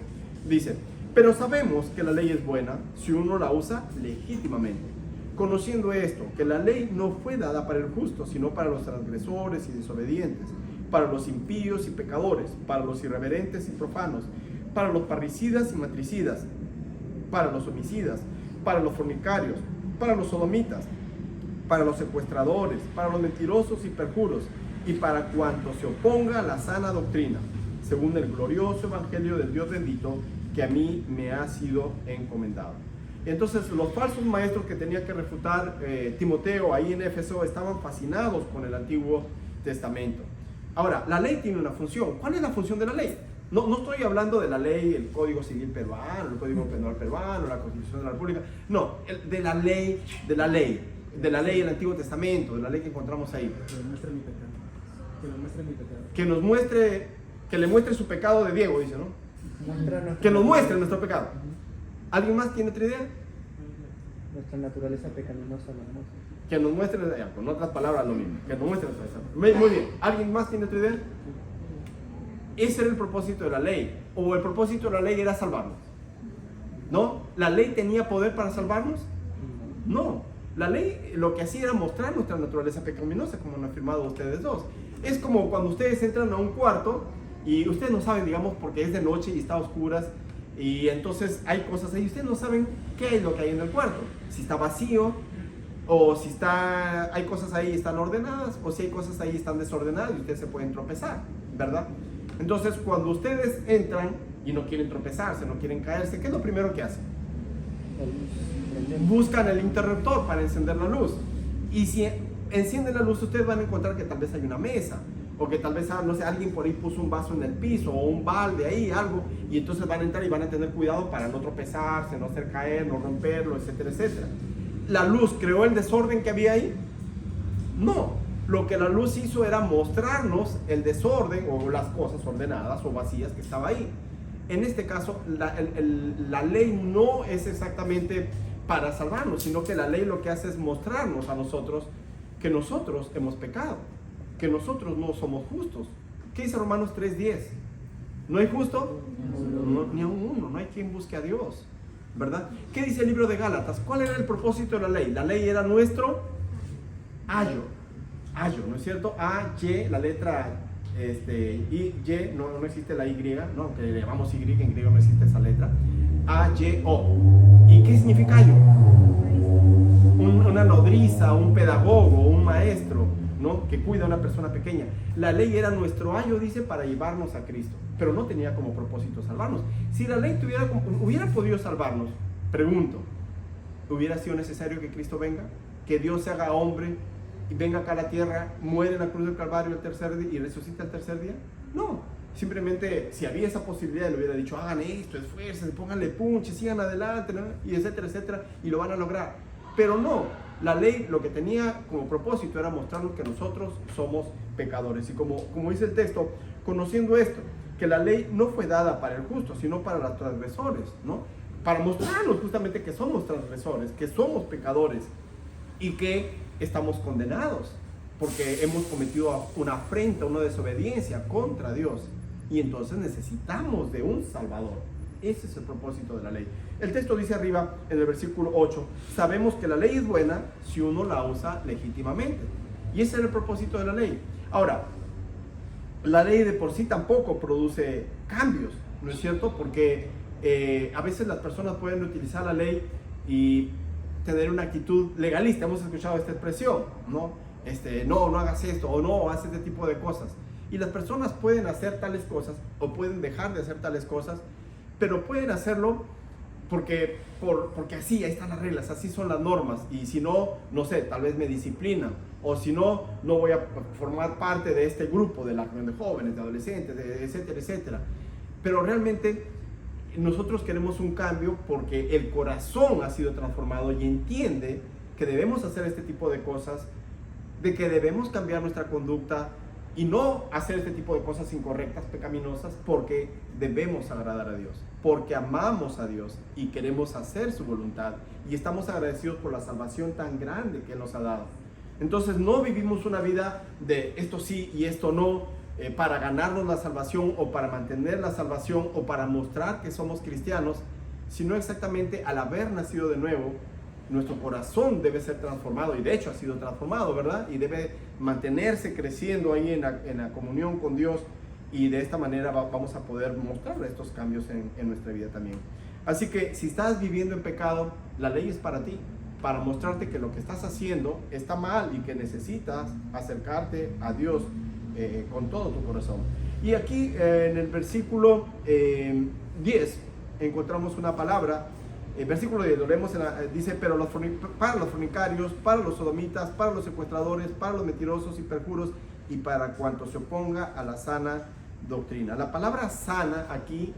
dice: pero sabemos que la ley es buena si uno la usa legítimamente, conociendo esto, que la ley no fue dada para el justo, sino para los transgresores y desobedientes, para los impíos y pecadores, para los irreverentes y profanos, para los parricidas y matricidas, para los homicidas, para los fornicarios, para los sodomitas, para los secuestradores, para los mentirosos y perjuros, y para cuanto se oponga a la sana doctrina, según el glorioso evangelio del Dios bendito, que a mí me ha sido encomendado. Entonces los falsos maestros que tenía que refutar Timoteo ahí en Éfeso estaban fascinados con el Antiguo Testamento. Ahora, la ley tiene una función. ¿Cuál es la función de la ley? No estoy hablando de la ley, el Código Civil peruano, el Código Penal peruano, la Constitución de la República. No, de la ley del Antiguo Testamento, de la ley que encontramos ahí. Que le muestre mi pecado. Que le muestre mi pecado. Que le muestre su pecado de Diego, dice, ¿no? Que nos muestre nuestro pecado. ¿Alguien más tiene otra idea? Nuestra naturaleza pecaminosa, la hermosa. Que nos muestre, con otras palabras lo mismo, que nos muestre nuestra naturaleza. Muy bien, ¿alguien más tiene otra idea? Ese era el propósito de la ley, o el propósito de la ley era salvarnos. ¿No? ¿La ley tenía poder para salvarnos? No. La ley lo que hacía era mostrar nuestra naturaleza pecaminosa, como han afirmado ustedes dos. Es como cuando ustedes entran a un cuarto y ustedes no saben, digamos, porque es de noche y está a oscuras, y entonces hay cosas ahí, ustedes no saben qué es lo que hay en el cuarto, si está vacío, o si hay cosas ahí están ordenadas, o si hay cosas ahí están desordenadas y ustedes se pueden tropezar, ¿verdad? Entonces cuando ustedes entran y no quieren tropezarse, no quieren caerse, ¿qué es lo primero que hacen? Buscan el interruptor para encender la luz, y si encienden la luz ustedes van a encontrar que tal vez hay una mesa, o que tal vez, no sé, alguien por ahí puso un vaso en el piso o un balde ahí, algo, y entonces van a entrar y van a tener cuidado para no tropezarse, no hacer caer, no romperlo, etcétera, etcétera. ¿La luz creó el desorden que había ahí? No, lo que la luz hizo era mostrarnos el desorden o las cosas ordenadas o vacías que estaba ahí. En este caso, la ley no es exactamente para salvarnos, sino que la ley lo que hace es mostrarnos a nosotros que nosotros hemos pecado, que nosotros no somos justos. ¿Qué dice Romanos 3:10? ¿No hay justo? No, ni a uno, no hay quien busque a Dios, ¿verdad? ¿Qué dice el libro de Gálatas? ¿Cuál era el propósito de la ley? La ley era nuestro ayo, ¿no es cierto? A-Y, la letra Y, no existe la Y, no, aunque le llamamos Y, en griego no existe esa letra. A-Y-O. ¿Y qué significa ayo? Una nodriza, un pedagogo, un maestro, ¿no? Que cuida a una persona pequeña. La ley era nuestro ayo, dice, para llevarnos a Cristo, pero no tenía como propósito salvarnos. Si la ley hubiera podido salvarnos, pregunto, ¿hubiera sido necesario que Cristo venga? ¿Que Dios se haga hombre y venga acá a la tierra, muere en la cruz del Calvario el tercer día y resucita el tercer día? No, simplemente si había esa posibilidad le hubiera dicho, hagan esto, esfuercen, pónganle punche, sigan adelante, ¿no? Y etcétera, etcétera, y lo van a lograr. Pero no, la ley lo que tenía como propósito era mostrarnos que nosotros somos pecadores. Y como dice el texto, conociendo esto, que la ley no fue dada para el justo, sino para los transgresores, ¿no? Para mostrarnos justamente que somos transgresores, que somos pecadores y que estamos condenados porque hemos cometido una afrenta, una desobediencia contra Dios, y entonces necesitamos de un Salvador. Ese es el propósito de la ley. El texto dice arriba, en el versículo 8, sabemos que la ley es buena si uno la usa legítimamente. Y ese era el propósito de la ley. Ahora, la ley de por sí tampoco produce cambios, ¿no es cierto? Porque a veces las personas pueden utilizar la ley y tener una actitud legalista. Hemos escuchado esta expresión, ¿no? No hagas esto, o no hagas este tipo de cosas. Y las personas pueden hacer tales cosas o pueden dejar de hacer tales cosas, pero pueden hacerlo porque así, ahí están las reglas, así son las normas, y si no, no sé, tal vez me disciplinan, o si no, no voy a formar parte de este grupo de la reunión de jóvenes, de adolescentes, etcétera, etcétera. Pero realmente nosotros queremos un cambio porque el corazón ha sido transformado y entiende que debemos hacer este tipo de cosas, de que debemos cambiar nuestra conducta y no hacer este tipo de cosas incorrectas, pecaminosas, porque debemos agradar a Dios, porque amamos a Dios y queremos hacer su voluntad y estamos agradecidos por la salvación tan grande que Él nos ha dado. Entonces no vivimos una vida de esto sí y esto no, para ganarnos la salvación o para mantener la salvación o para mostrar que somos cristianos, sino exactamente al haber nacido de nuevo, nuestro corazón debe ser transformado, y de hecho ha sido transformado, ¿verdad? Y debe mantenerse creciendo ahí en la comunión con Dios, y de esta manera vamos a poder mostrar estos cambios en nuestra vida también. Así que si estás viviendo en pecado, la ley es para ti, para mostrarte que lo que estás haciendo está mal y que necesitas acercarte a Dios con todo tu corazón. Y aquí en el versículo 10 encontramos una palabra, el versículo 10 lo leemos, dice, pero para los fornicarios, para los sodomitas, para los secuestradores, para los mentirosos y perjuros, y para cuanto se oponga a la sana doctrina. La palabra sana aquí,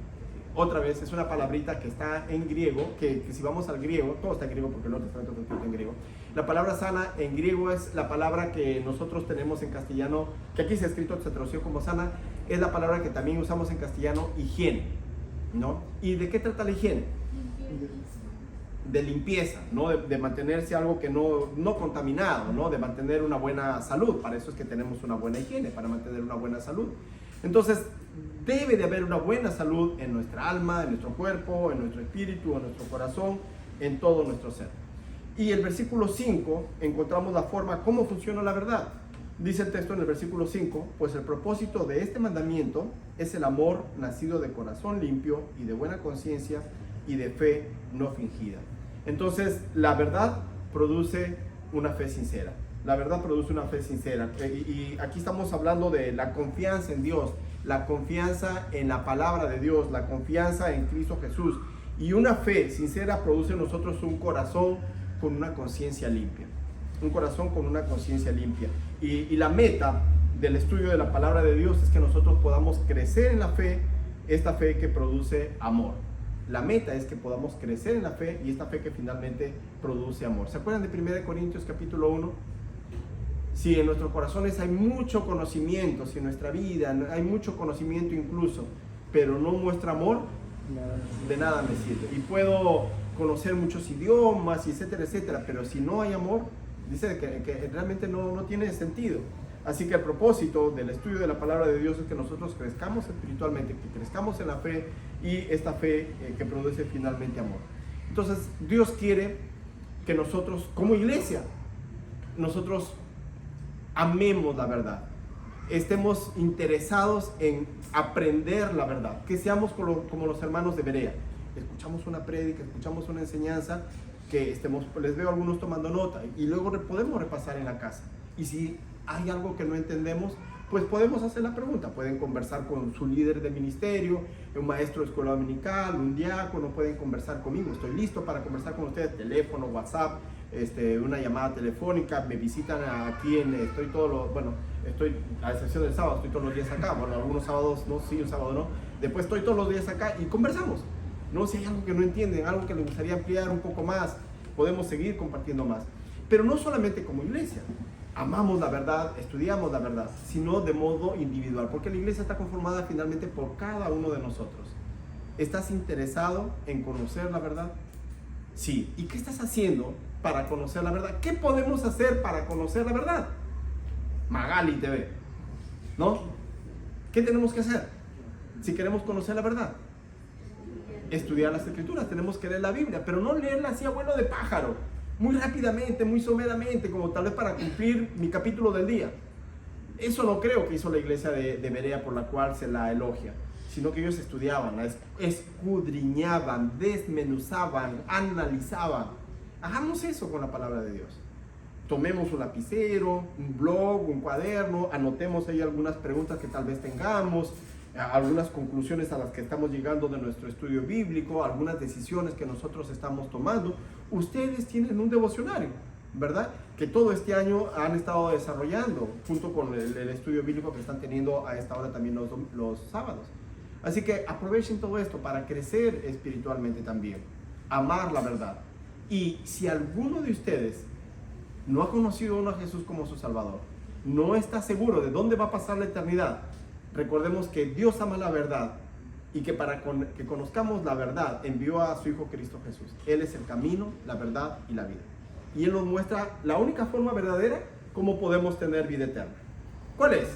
otra vez, es una palabrita que está en griego, que si vamos al griego, todo está en griego porque el Nuevo Testamento está escrito en griego. La palabra sana en griego es la palabra que nosotros tenemos en castellano, que aquí se ha escrito, se tradució como sana, es la palabra que también usamos en castellano, higiene, ¿no? ¿Y de qué trata la higiene? De limpieza, ¿no? De mantenerse algo que no contaminado, ¿no? De mantener una buena salud. Para eso es que tenemos una buena higiene, para mantener una buena salud. Entonces, debe de haber una buena salud en nuestra alma, en nuestro cuerpo, en nuestro espíritu, en nuestro corazón, en todo nuestro ser. Y el versículo 5, encontramos la forma, cómo funciona la verdad. Dice el texto en el versículo 5, pues el propósito de este mandamiento es el amor nacido de corazón limpio y de buena conciencia y de fe no fingida. Entonces, la verdad produce una fe sincera. La verdad produce una fe sincera. Y aquí estamos hablando de la confianza en Dios, la confianza en la palabra de Dios, la confianza en Cristo Jesús. Y una fe sincera produce en nosotros un corazón con una conciencia limpia. Un corazón con una conciencia limpia. Y la meta del estudio de la palabra de Dios es que nosotros podamos crecer en la fe, esta fe que produce amor. La meta es que podamos crecer en la fe y esta fe que finalmente produce amor. ¿Se acuerdan de 1 Corintios capítulo 1? Si en nuestros corazones hay mucho conocimiento, si en nuestra vida hay mucho conocimiento incluso, pero no muestra amor, de nada me sirve. Y puedo conocer muchos idiomas, y etcétera, etcétera, pero si no hay amor, dice que realmente no tiene sentido. Así que el propósito del estudio de la palabra de Dios es que nosotros crezcamos espiritualmente, que crezcamos en la fe y esta fe que produce finalmente amor. Entonces, Dios quiere que nosotros, como iglesia, nosotros amemos la verdad, estemos interesados en aprender la verdad, que seamos como los hermanos de Berea. Escuchamos una prédica, escuchamos una enseñanza, que les veo algunos tomando nota y luego podemos repasar en la casa. Y si hay algo que no entendemos, pues podemos hacer la pregunta. Pueden conversar con su líder de ministerio, un maestro de escuela dominical, un diácono, pueden conversar conmigo. Estoy listo para conversar con ustedes, teléfono, WhatsApp, una llamada telefónica. Me visitan aquí estoy a excepción del sábado, estoy todos los días acá. Bueno, algunos sábados no, sí, un sábado no. Después estoy todos los días acá y conversamos, ¿no? Si hay algo que no entienden, algo que les gustaría ampliar un poco más, podemos seguir compartiendo más. Pero no solamente como iglesia. Amamos la verdad, estudiamos la verdad, sino de modo individual, porque la iglesia está conformada finalmente por cada uno de nosotros. ¿Estás interesado en conocer la verdad? Sí. ¿Y qué estás haciendo para conocer la verdad? ¿Qué podemos hacer para conocer la verdad? Magali TV, ¿no? ¿Qué tenemos que hacer si queremos conocer la verdad? Estudiar las escrituras, tenemos que leer la Biblia, pero no leerla así a vuelo de pájaro, muy rápidamente, muy someramente, como tal vez para cumplir mi capítulo del día. Eso no creo que hizo la iglesia de Berea, por la cual se la elogia, sino que ellos estudiaban, escudriñaban, desmenuzaban, analizaban. Hagamos eso con la palabra de Dios. Tomemos un lapicero, un blog, un cuaderno, anotemos ahí algunas preguntas que tal vez tengamos, algunas conclusiones a las que estamos llegando de nuestro estudio bíblico, algunas decisiones que nosotros estamos tomando. Ustedes tienen un devocionario, ¿verdad? Que todo este año han estado desarrollando junto con el estudio bíblico que están teniendo a esta hora también los sábados. Así que aprovechen todo esto para crecer espiritualmente también, amar la verdad. Y si alguno de ustedes no ha conocido a Jesús como su Salvador, no está seguro de dónde va a pasar la eternidad, recordemos que Dios ama la verdad y que para que conozcamos la verdad envió a su Hijo Cristo Jesús. Él es el camino, la verdad y la vida. Y Él nos muestra la única forma verdadera como podemos tener vida eterna. ¿Cuál es?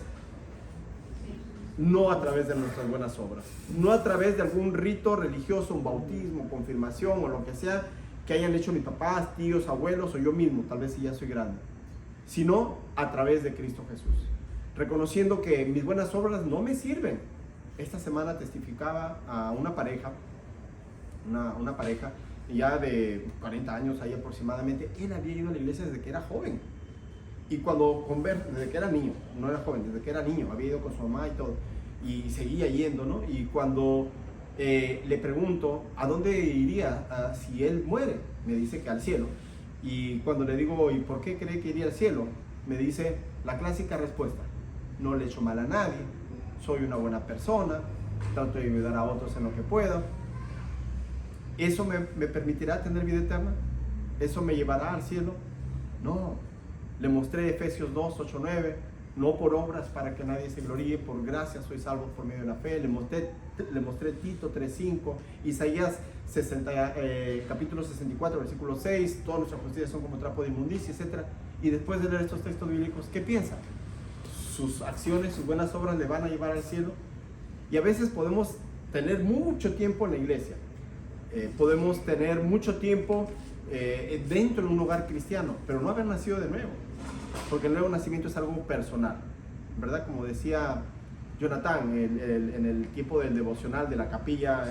No a través de nuestras buenas obras, no a través de algún rito religioso, un bautismo, confirmación o lo que sea que hayan hecho mis papás, tíos, abuelos o yo mismo, tal vez si ya soy grande, sino a través de Cristo Jesús. Reconociendo que mis buenas obras no me sirven. Esta semana testificaba a una pareja, una pareja ya de 40 años ahí aproximadamente. Él había ido a la iglesia desde que era joven. Y desde que era niño, no era joven, desde que era niño, había ido con su mamá y todo. Y seguía yendo, ¿no? Y cuando le pregunto a dónde iría si él muere. Me dice que al cielo. Y cuando le digo, ¿y por qué cree que iría al cielo? Me dice la clásica respuesta: no le echo mal a nadie, soy una buena persona, trato de ayudar a otros en lo que pueda. ¿Eso me permitirá tener vida eterna? ¿Eso me llevará al cielo? No. Le mostré Efesios 2, 8, 9, no por obras para que nadie se gloríe, por gracia sois salvos por medio de la fe. Le mostré Tito 3, 5, Isaías capítulo 64, versículo 6, todas nuestras justicias son como trapo de inmundicia, etc. Y después de leer estos textos bíblicos, ¿qué piensa? ¿Sus acciones, sus buenas obras le van a llevar al cielo? Y a veces podemos tener mucho tiempo en la iglesia, podemos tener mucho tiempo dentro de un hogar cristiano, pero no haber nacido de nuevo, porque el nuevo nacimiento es algo personal, ¿verdad? Como decía Jonathan en el tiempo del devocional de la capilla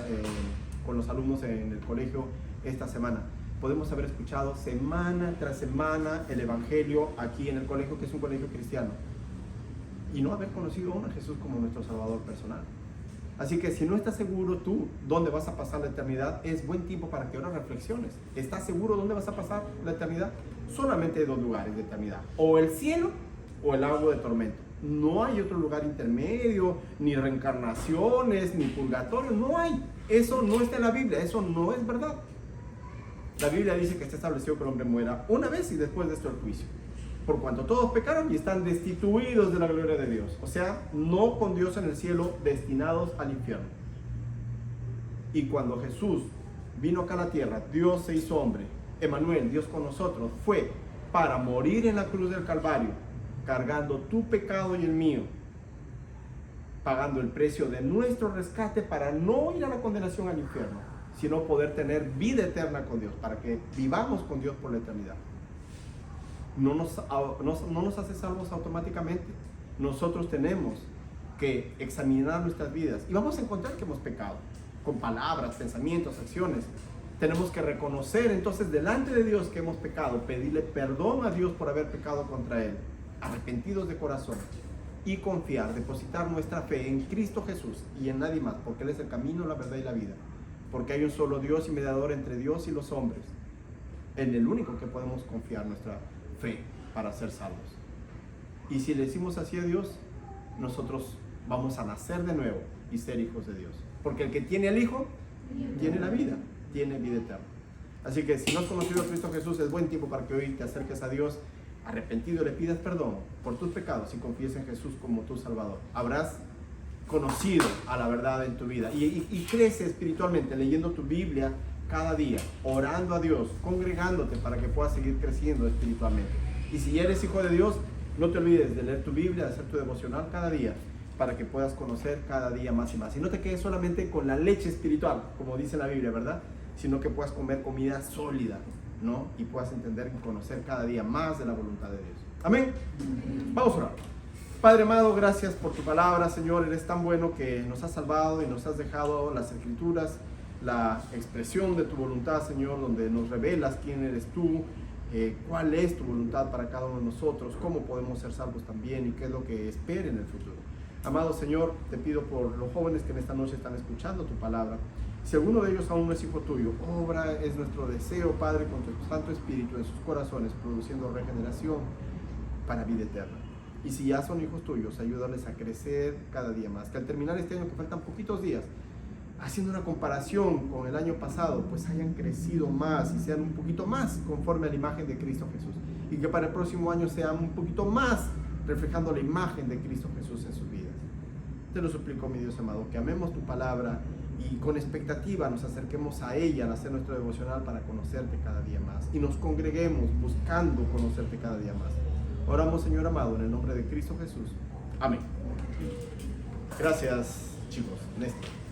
con los alumnos en el colegio esta semana, podemos haber escuchado semana tras semana el evangelio aquí en el colegio, que es un colegio cristiano, y no haber conocido aún a Jesús como nuestro Salvador personal. Así que si no estás seguro tú dónde vas a pasar la eternidad, es buen tiempo para que ahora reflexiones. ¿Estás seguro dónde vas a pasar la eternidad? Solamente hay dos lugares de eternidad: o el cielo o el lago de tormento. No hay otro lugar intermedio, ni reencarnaciones, ni purgatorio, no hay. Eso no está en la Biblia, eso no es verdad. La Biblia dice que está establecido que el hombre muera una vez y después de esto el juicio. Por cuanto todos pecaron y están destituidos de la gloria de Dios. O sea, no con Dios en el cielo, destinados al infierno. Y cuando Jesús vino acá a la tierra, Dios se hizo hombre, Emmanuel, Dios con nosotros, fue para morir en la cruz del Calvario, cargando tu pecado y el mío, pagando el precio de nuestro rescate para no ir a la condenación al infierno, sino poder tener vida eterna con Dios, para que vivamos con Dios por la eternidad. No nos hace salvos automáticamente. Nosotros tenemos que examinar nuestras vidas y vamos a encontrar que hemos pecado con palabras, pensamientos, acciones. Tenemos que reconocer entonces delante de Dios que hemos pecado, pedirle perdón a Dios por haber pecado contra Él, arrepentidos de corazón, y confiar, depositar nuestra fe en Cristo Jesús y en nadie más, porque Él es el camino, la verdad y la vida, porque hay un solo Dios y mediador entre Dios y los hombres, en el único que podemos confiar nuestra fe para ser salvos. Y si le decimos así a Dios, nosotros vamos a nacer de nuevo y ser hijos de Dios, porque el que tiene al Hijo tiene la vida, tiene vida eterna. Así que si no has conocido a Cristo Jesús, es buen tiempo para que hoy te acerques a Dios arrepentido, le pidas perdón por tus pecados y confíes en Jesús como tu Salvador. Habrás conocido a la verdad en tu vida y crece espiritualmente leyendo tu Biblia cada día, orando a Dios, congregándote para que puedas seguir creciendo espiritualmente. Y si eres hijo de Dios, no te olvides de leer tu Biblia, de hacer tu devocional cada día, para que puedas conocer cada día más y más. Y no te quedes solamente con la leche espiritual, como dice la Biblia, ¿verdad? Sino que puedas comer comida sólida, ¿no? Y puedas entender y conocer cada día más de la voluntad de Dios. Amén. Vamos a orar. Padre amado, gracias por tu palabra, Señor. Eres tan bueno que nos has salvado y nos has dejado las Escrituras, la expresión de tu voluntad, Señor, donde nos revelas quién eres tú, cuál es tu voluntad para cada uno de nosotros, cómo podemos ser salvos también y qué es lo que espera en el futuro. Amado Señor, te pido por los jóvenes que en esta noche están escuchando tu palabra. Si alguno de ellos aún no es hijo tuyo, obra es nuestro deseo, Padre, con tu Santo Espíritu en sus corazones, produciendo regeneración para vida eterna. Y si ya son hijos tuyos, ayúdales a crecer cada día más. Que al terminar este año, que faltan poquitos días, haciendo una comparación con el año pasado, pues hayan crecido más y sean un poquito más conforme a la imagen de Cristo Jesús. Y que para el próximo año sean un poquito más reflejando la imagen de Cristo Jesús en sus vidas. Te lo suplico, mi Dios amado, que amemos tu palabra y con expectativa nos acerquemos a ella al hacer nuestro devocional para conocerte cada día más. Y nos congreguemos buscando conocerte cada día más. Oramos, Señor amado, en el nombre de Cristo Jesús. Amén. Gracias, chicos. Néstor.